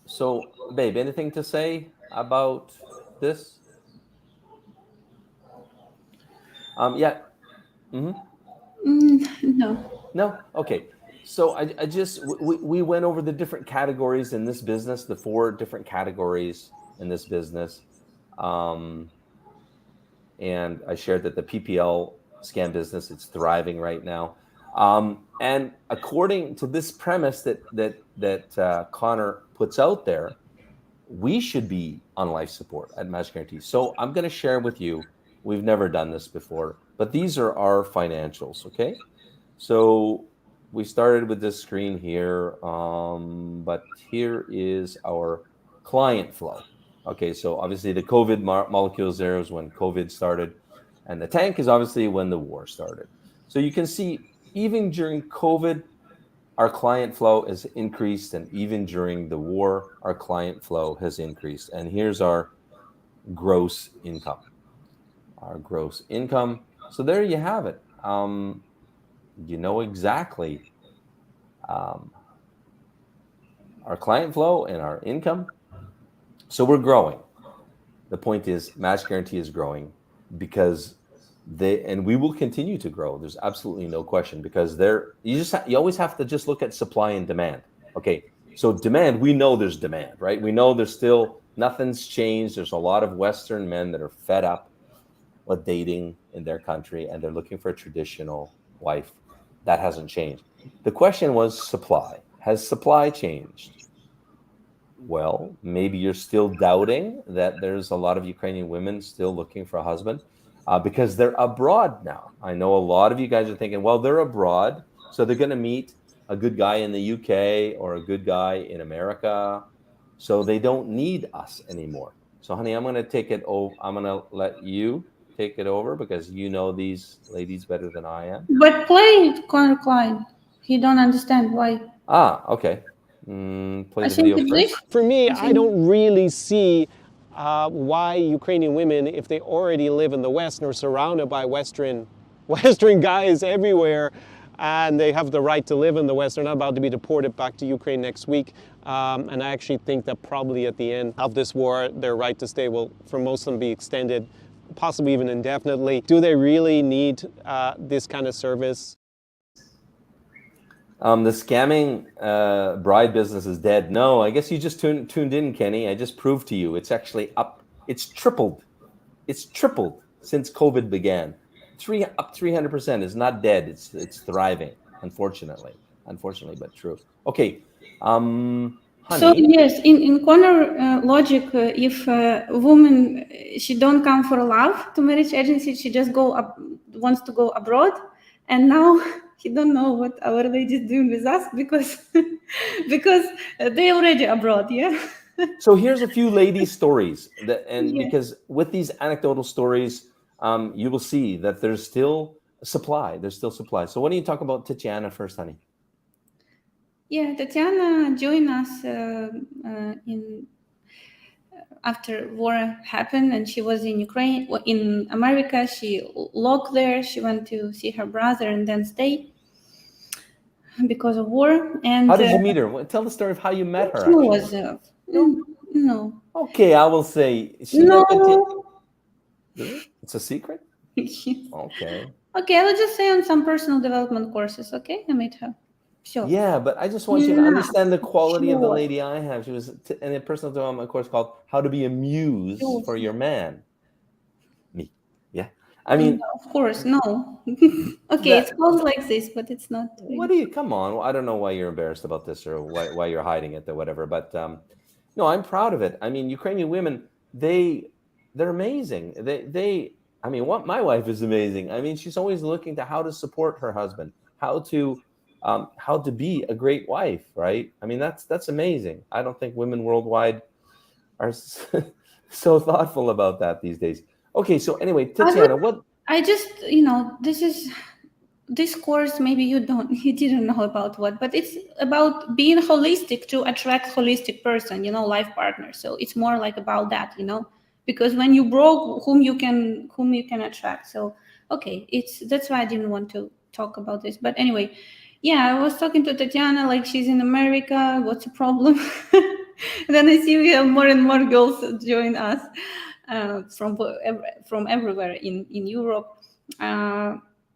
So, babe, anything to say about this? Yeah. No. No? Okay. So I just, we went over the different categories in this business, the 4 different categories in this business. And I shared that the PPL scam business, it's thriving right now. And according to this premise that Conor puts out there, we should be on life support at Match Guaranty. So I'm going to share with you, we've never done this before, but these are our financials, okay? So we started with this screen here, but here is our client flow. Okay, so obviously the COVID molecules there is when COVID started, and the tank is obviously when the war started. So you can see even during COVID, our client flow has increased, and even during the war, our client flow has increased. And here's our gross income. Our gross income. So there you have it. You know exactly our client flow and our income. So we're growing. The point is, Match Guaranty is growing because and we will continue to grow. There's absolutely no question, because you always have to just look at supply and demand. Okay, so demand, we know there's demand, right? We know there's still nothing's changed. There's a lot of Western men that are fed up with dating in their country, and they're looking for a traditional wife. That hasn't changed. The question was supply. Has supply changed? Well, maybe you're still doubting that there's a lot of Ukrainian women still looking for a husband because they're abroad now. I know a lot of you guys are thinking, well, they're abroad, so they're going to meet a good guy in the UK or a good guy in America, so they don't need us anymore. So, honey, I'm going to take it over. I'm going to let you take it over because you know these ladies better than I am. But play Conor Clyne. He don't understand why. Okay. Play the video first. For me, I don't really see why Ukrainian women, if they already live in the West and are surrounded by Western guys everywhere, and they have the right to live in the West, they're not about to be deported back to Ukraine next week. And I actually think that probably at the end of this war, their right to stay will, for most of them, be extended, possibly even indefinitely. Do they really need this kind of service? The scamming bride business is dead. No, I guess you just tuned in, Kenny. I just proved to you it's actually up. It's tripled. It's tripled since COVID began. Up 300%. Is not dead. It's thriving. Unfortunately, but true. Okay, honey. So yes, in Conor logic, if a woman she don't come for love to marriage agency, she just wants to go abroad, and now he don't know what our ladies doing with us because they already abroad. Yeah. So here's a few lady stories because with these anecdotal stories, you will see that there's still supply. There's still supply. So why don't you talk about Tatiana first, honey? Yeah, Tatiana joined us after war happened, and she was in Ukraine, in America. She locked there. She went to see her brother and then stayed because of war. And how did you meet her? Tell the story of how you met her. No. Okay, I will say. No. It's a secret? Okay. Okay, I will just say on some personal development courses, okay? I met her. Sure. Yeah, but I just want you to understand the quality of the lady I have. She was in a personal development course called How to Be a Muse for Your Man. Me. Yeah. I mean. No, of course, no. Okay, it's called like this, but it's not. What do you, come on. I don't know why you're embarrassed about this or why you're hiding it or whatever, but no, I'm proud of it. I mean, Ukrainian women, they're amazing. I mean, my wife is amazing. I mean, she's always looking to how to support her husband, how to be a great wife, right? I mean, that's amazing. I don't think women worldwide are so thoughtful about that these days. Okay, so anyway, Tatiana, what? I just, this is this course, maybe you didn't know about what, but it's about being holistic to attract holistic person, life partner. So it's more like about that, because when you broke, whom you can attract. So okay, that's why I didn't want to talk about this. But anyway, yeah, I was talking to Tatiana, like she's in America, what's the problem? Then I see we have more and more girls join us from everywhere in Europe.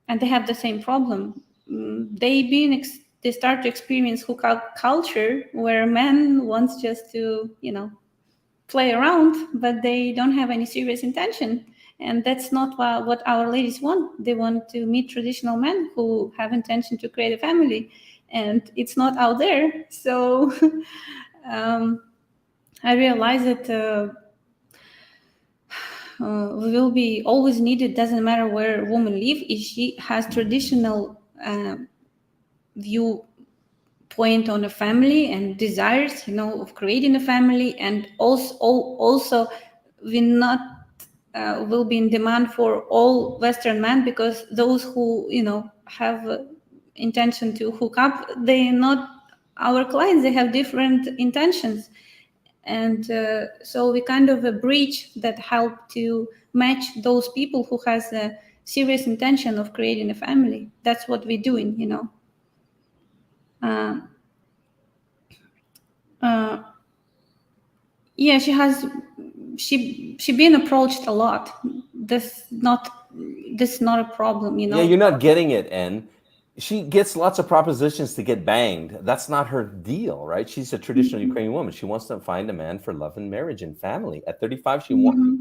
And they have the same problem. They start to experience hookup culture where men wants just to, play around, but they don't have any serious intention. And that's not what our ladies want. They want to meet traditional men who have intention to create a family, and it's not out there. So I realize that we will be always needed. Doesn't matter where a woman live. If she has traditional viewpoint on a family and desires, of creating a family, and also we not will be in demand for all Western men, because those who have intention to hook up, they're not our clients. They have different intentions. And so we kind of a bridge that help to match those people who has a serious intention of creating a family. That's what we're doing, yeah, she been approached a lot. This is not a problem, Yeah, you're not getting it, En. She gets lots of propositions to get banged. That's not her deal, right? She's a traditional Ukrainian woman. She wants to find a man for love and marriage and family. At 35, she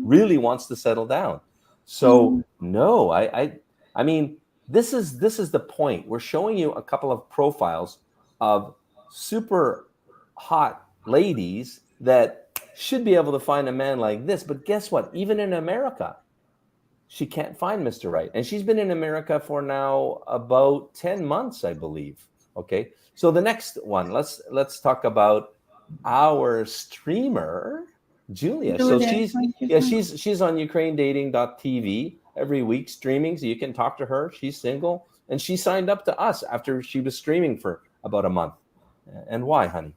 really wants to settle down. So no, I mean, this is the point. We're showing you a couple of profiles of super hot ladies that should be able to find a man like this. But guess what? Even in America, she can't find Mr. Right. And she's been in America for now about 10 months, I believe. Okay. So the next one, let's talk about our streamer, Julia. So she's on UkraineDating.tv every week streaming. So you can talk to her. She's single, and she signed up to us after she was streaming for about a month. And why, honey?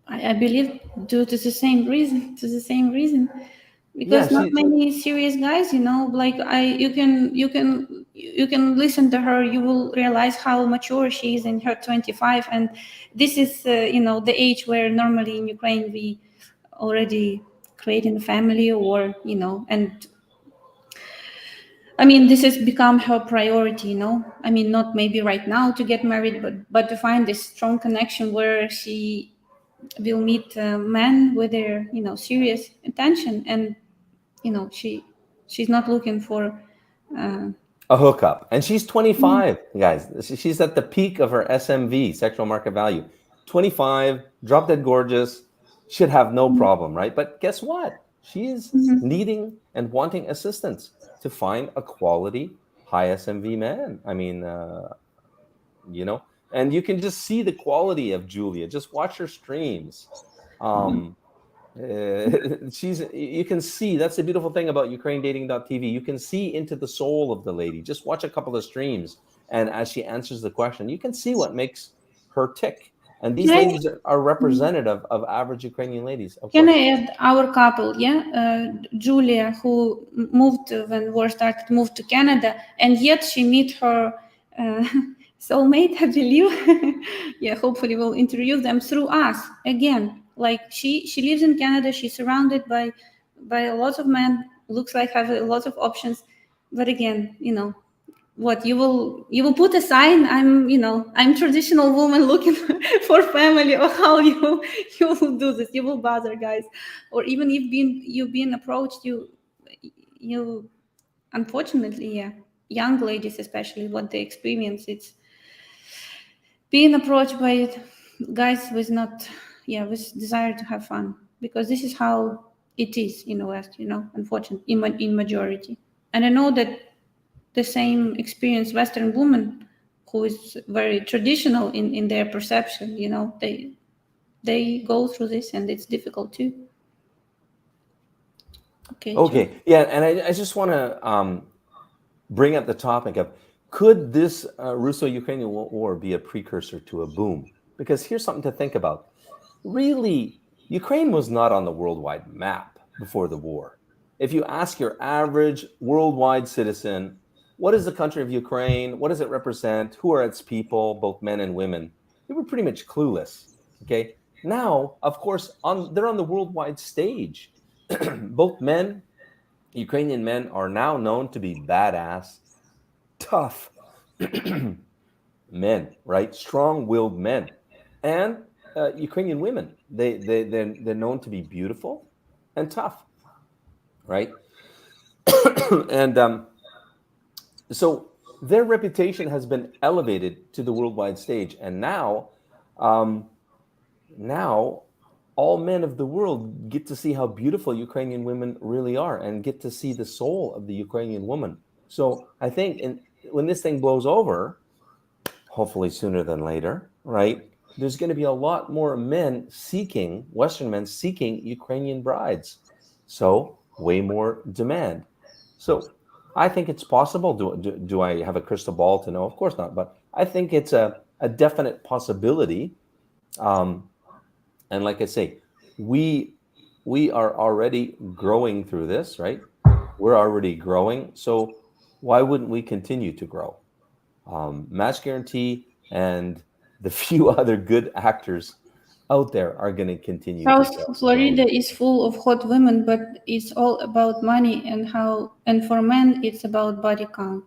I believe due to the same reason. Because not many serious guys, like you can listen to her, you will realize how mature she is in her 25, and this is the age where normally in Ukraine we already creating a family, or and I mean, this has become her priority, I mean, not maybe right now to get married, but to find this strong connection where she will meet men with their serious intention. And she's not looking for a hookup. And she's 25, guys. She's at the peak of her SMV, sexual market value. 25, drop dead gorgeous, should have no problem, right? But guess what? She is needing and wanting assistance to find a quality high SMV man. I mean, and you can just see the quality of Julia. Just watch her streams. You can see, that's the beautiful thing about UkraineDating.tv. You can see into the soul of the lady. Just watch a couple of streams, and as she answers the question, you can see what makes her tick. And these ladies are representative of average Ukrainian ladies. Can I add our couple? Julia, who moved to Canada, and yet she meet her soulmate, I believe. Hopefully we'll interview them through us again. Like she lives in Canada. She's surrounded by a lot of men. Looks like have a lot of options, but again, what you will put a sign. I'm traditional woman looking for family, or how you will do this. You will bother guys, or even if you've been approached. You unfortunately, young ladies especially, what they experience, it's being approached by guys with with desire to have fun, because this is how it is in the West, unfortunately, in majority. And I know that the same experience Western woman who is very traditional in their perception, they go through this, and it's difficult too. Okay. Yeah, and I just want to bring up the topic of Could this Russo-Ukrainian war be a precursor to a boom? Because here's something to think about. Really, Ukraine was not on the worldwide map before the war. If you ask your average worldwide citizen, what is the country of Ukraine? What does it represent? Who are its people, both men and women? They were pretty much clueless. Okay. Now, of course, they're on the worldwide stage. Both men, Ukrainian men, are now known to be badass, tough men, right? Strong-willed men, and Ukrainian women. They're known to be beautiful and tough, right? And so their reputation has been elevated to the worldwide stage, and now all men of the world get to see how beautiful Ukrainian women really are, and get to see the soul of the Ukrainian woman. So I think when this thing blows over, hopefully sooner than later, right, there's going to be a lot more men seeking, Western men seeking Ukrainian brides. So way more demand. So I think it's possible. Do I have a crystal ball to know? Of course not. But I think it's a definite possibility. And like I say, we are already growing through this, right? We're already growing. So why wouldn't we continue to grow? Match Guaranty and the few other good actors out there are going to continue. South Florida is full of hot women, but it's all about money and for men, it's about body count.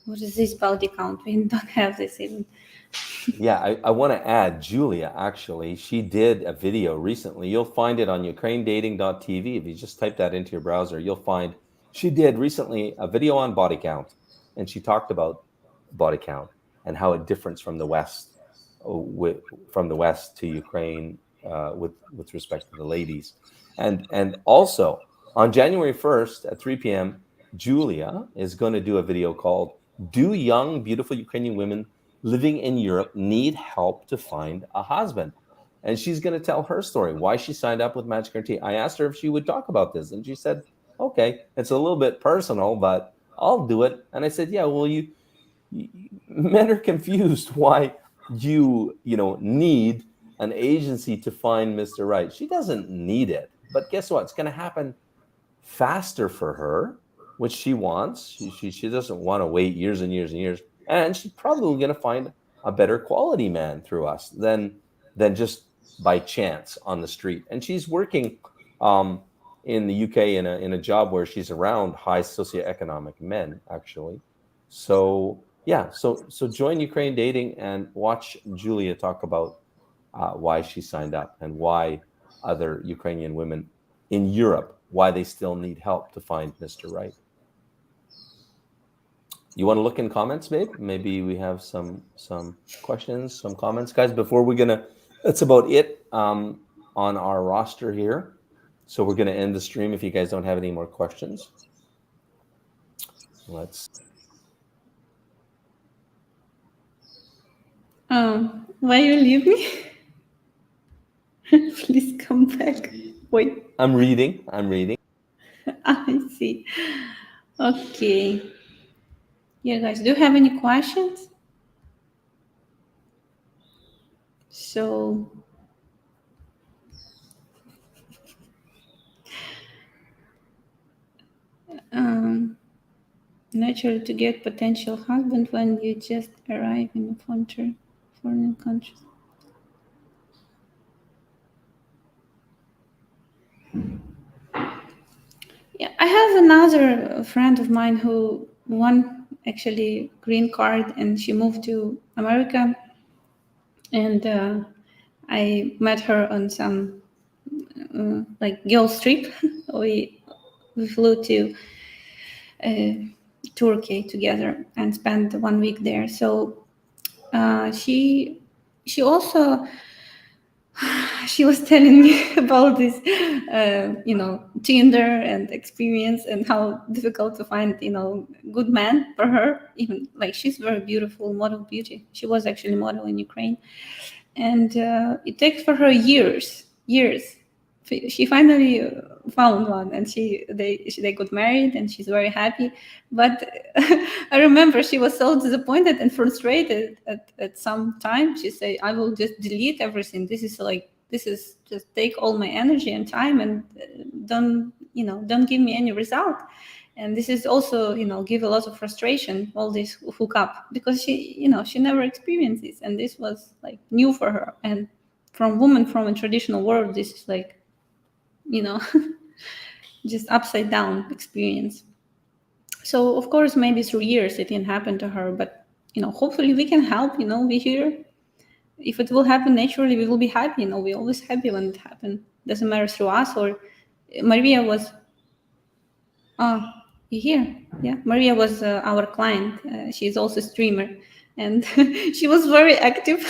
What is this body count? We don't have this even. Yeah, I want to add Julia, actually. She did a video recently. You'll find it on ukrainedating.tv. If you just type that into your browser, you'll find she did recently a video on body count. And she talked about body count and how it differs from the West, to Ukraine with respect to the ladies. And also on January 1st at 3 p.m., Julia is going to do a video called "Do Young, Beautiful Ukrainian Women Living in Europe Need Help to Find a Husband?" And she's going to tell her story, why she signed up with Match Guaranty. I asked her if she would talk about this, and she said, okay, it's a little bit personal, but I'll do it. And I said, yeah, well, you men are confused why you need an agency to find Mr. Right. She doesn't need it, but guess what? It's going to happen faster for her, which she wants. She doesn't want to wait years and years and years. And she's probably going to find a better quality man through us than just by chance on the street. And she's working in the UK in a job where she's around high socioeconomic men, actually. So yeah, so join Ukraine Dating and watch Julia talk about why she signed up and why other Ukrainian women in Europe, why they still need help to find Mr. Right. You want to look in comments, babe? Maybe we have some questions, some comments, guys. Before that's about it on our roster here. So we're gonna end the stream if you guys don't have any more questions. Why you leave me? Please come back. Wait. I'm reading. I see. Okay. Yeah, guys, do you have any questions? So, natural to get potential husband when you just arrive in a foreign country. Yeah, I have another friend of mine who won actually green card, and she moved to America, and I met her on some like girls trip. we flew to Turkey together and spent 1 week there. So she also she was telling me about this Tinder and experience, and how difficult to find good man for her. Even like she's very beautiful, model beauty. She was actually model in Ukraine, and it takes for her years she finally found one, and they got married, and she's very happy. But I remember she was so disappointed and frustrated at some time. She said, I will just delete everything. This is just take all my energy and time, and don't give me any result. And this is also, give a lot of frustration, all this hookup, because she never experienced this, and this was like new for her. And from women from a traditional world, this is like, just upside down experience. So of course, maybe through years it didn't happen to her, but hopefully we can help. We're here. If it will happen naturally, we will be happy. We're always happy when it happens. Doesn't matter through us or Maria was. You here? Yeah, Maria was our client. She's also a streamer, and she was very active.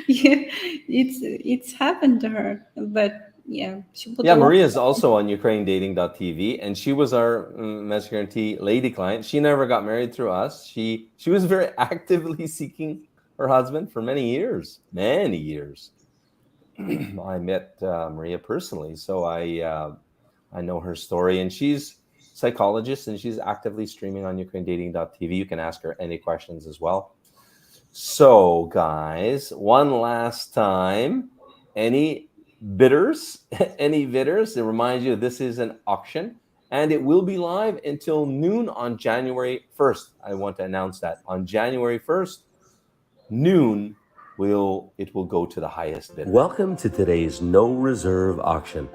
Yeah, it's happened to her, but yeah, Maria is also on UkraineDating.tv, and she was our Match Guarantee lady client. She never got married through us. She was very actively seeking her husband for many years. I met Maria personally, so I know her story, and she's a psychologist, and she's actively streaming on UkraineDating.tv. You can ask her any questions as well. So, guys, one last time, any bidders, to remind you, this is an auction, and it will be live until noon on January 1st. I want to announce that on January 1st, noon, it will go to the highest bidder. Welcome to today's no reserve auction.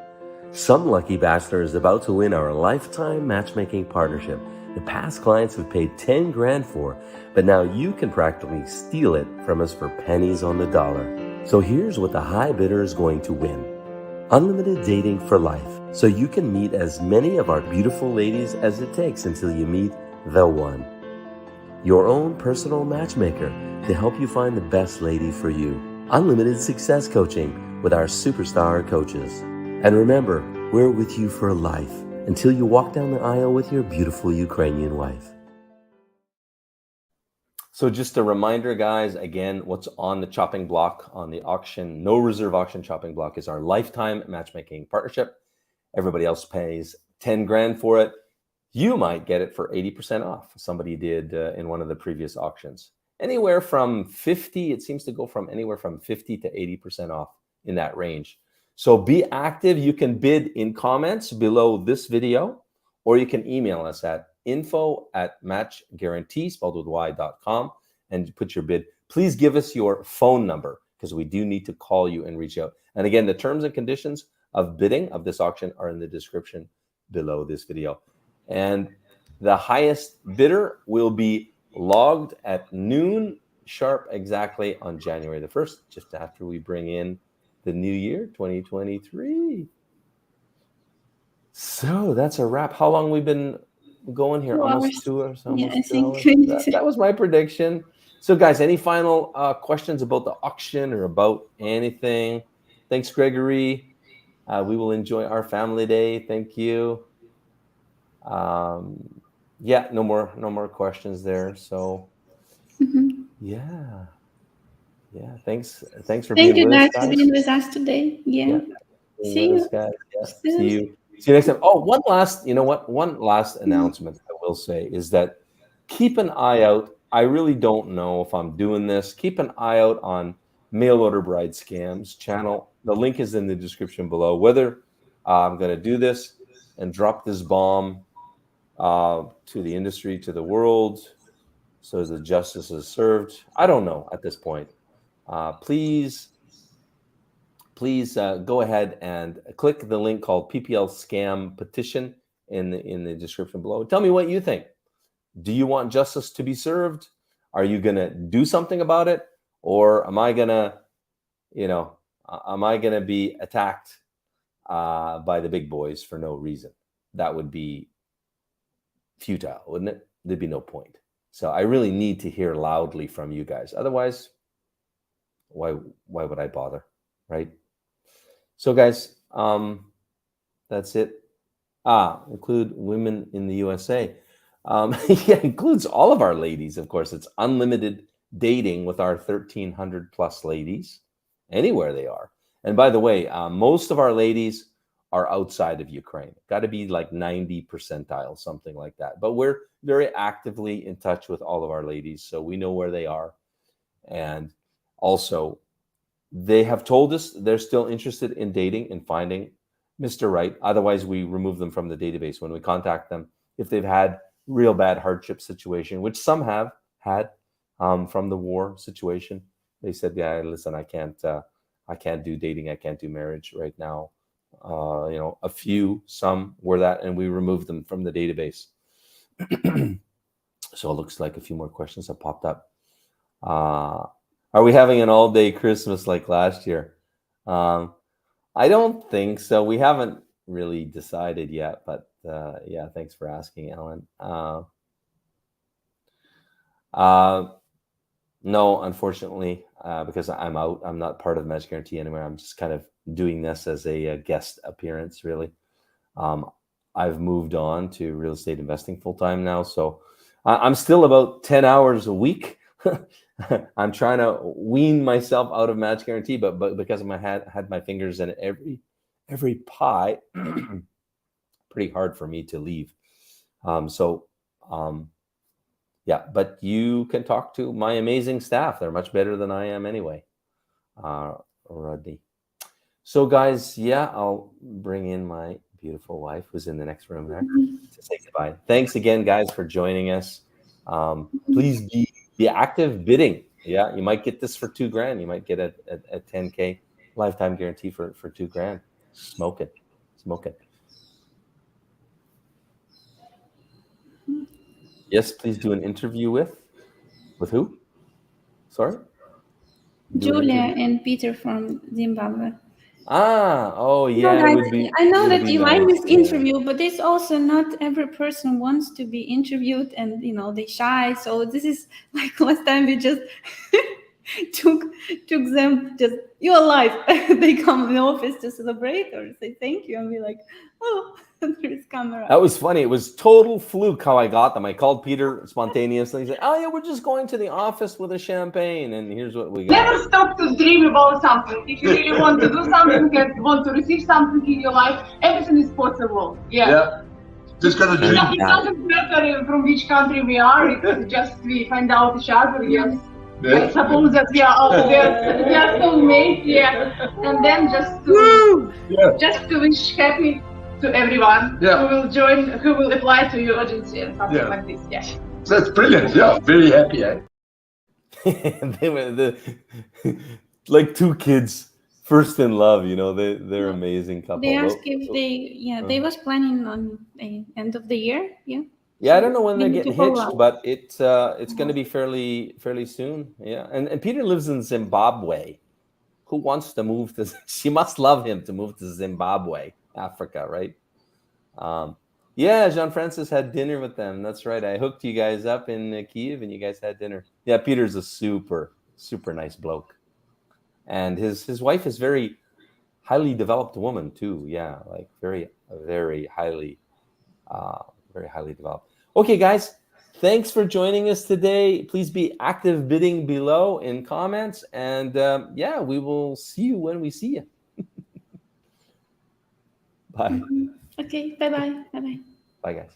Some lucky bachelor is about to win our lifetime matchmaking partnership that past clients have paid 10 grand for, but now you can practically steal it from us for pennies on the dollar. So here's what the high bidder is going to win. Unlimited dating for life, so you can meet as many of our beautiful ladies as it takes until you meet the one. Your own personal matchmaker to help you find the best lady for you. Unlimited success coaching with our superstar coaches. And remember, we're with you for life until you walk down the aisle with your beautiful Ukrainian wife. So just a reminder, guys, again, what's on the chopping block on the auction, no reserve auction chopping block, is our lifetime matchmaking partnership. Everybody else pays 10 grand for it. You might get it for 80% off. Somebody did in one of the previous auctions. Anywhere from 50, it seems to go from anywhere from 50 to 80% off, in that range. So be active. You can bid in comments below this video, or you can email us at info@matchguarantee, spelled with y.com, and put your bid. Please give us your phone number, because we do need to call you and reach out. And again, the terms and conditions of bidding of this auction are in the description below this video. And the highest bidder will be logged at noon sharp exactly on January the 1st, just after we bring in the new year, 2023. So that's a wrap. How long we've been going here? 2 Almost hours. 2 hours. Yeah, I 2 think. hours. That was my prediction. So guys, any final questions about the auction or about anything? Thanks, Gregory. We will enjoy our family day. Thank you. Yeah, no more questions there. So yeah. Thanks for Thank being you, with us, guys, guys. for being with us today. Yeah. See you. Guys. Yeah. See you next time. Oh, one last announcement I will say is that keep an eye out. I really don't know if I'm doing this. Keep an eye out on Mail Order Bride Scams channel. The link is in the description below. Whether I'm going to do this and drop this bomb to the industry, to the world, so the justice is served, I don't know at this point. Please go ahead and click the link called PPL Scam Petition in the description below. Tell me what you think. Do you want justice to be served? Are you going to do something about it? Or am I going to be attacked by the big boys for no reason? That would be futile, wouldn't it? There'd be no point. So I really need to hear loudly from you guys. Otherwise, why would I bother, right? So guys, that's it. Include women in the USA. Yeah, includes all of our ladies, of course. It's unlimited dating with our 1,300 plus ladies, anywhere they are. And by the way, most of our ladies are outside of Ukraine. Got to be like 90 percentile, something like that. But we're very actively in touch with all of our ladies, so we know where they are. And also, they have told us they're still interested in dating and finding Mr. Right. Otherwise, we remove them from the database when we contact them. If they've had real bad hardship situation, which some have had from the war situation, they said, "Yeah, listen, I can't do dating. I can't do marriage right now." A few, some were that, and we removed them from the database. So it looks like a few more questions have popped up. Are we having an all-day Christmas like last year? I don't think so. We haven't really decided yet, but yeah, thanks for asking, Ellen. No, unfortunately, because I'm out. I'm not part of Match Guarantee anymore. I'm just kind of doing this as a guest appearance, really. I've moved on to real estate investing full-time now, so I'm still about 10 hours a week. I'm trying to wean myself out of Match Guarantee, but because I had my fingers in every pie, pretty hard for me to leave. Yeah, but you can talk to my amazing staff. They're much better than I am anyway, Rodney. So guys, yeah, I'll bring in my beautiful wife who's in the next room there to say goodbye. Thanks again, guys, for joining us. Please be active bidding. Yeah, you might get this for $2,000. You might get a 10K lifetime guarantee for $2,000. Smoke it. Yes, please do an interview with who? Sorry? Julia and Peter from Zimbabwe. Oh yeah, I know that you like nice. this interview, but it's also not every person wants to be interviewed, and they shy. So this is like last time we just took them, just you're alive. They come in the office to celebrate or say thank you, and we're like, oh, there's camera. That was funny. It was total fluke how I got them. I called Peter spontaneously. He said, "Oh yeah, we're just going to the office with a champagne, and here's what we got." Never stop to dream about something. If you really want to do something and want to receive something in your life, everything is possible. Yeah. Just gotta dream. It doesn't matter from which country we are. It's just we find out each other. Yes. I suppose that we are out there. We are soulmates. Yeah. And then just to wish happy to everyone who will apply to your agency and something like this. Yeah. That's brilliant. Yeah, very happy. They were like two kids first in love. They're amazing couple. They asked if they was planning on the end of the year. Yeah, I don't know when they're getting hitched, but it's going to be fairly soon. Yeah, and Peter lives in Zimbabwe. Who wants to move to? She must love him to move to Zimbabwe, Africa, right? Yeah, Jean-Francis had dinner with them. That's right. I hooked you guys up in Kiev, and you guys had dinner. Yeah, Peter's a super nice bloke, and his wife is very highly developed woman too. Yeah, like very highly developed. Okay, guys, thanks for joining us today. Please be active bidding below in comments, and we will see you when we see you. Bye. Okay, bye-bye. Bye, guys.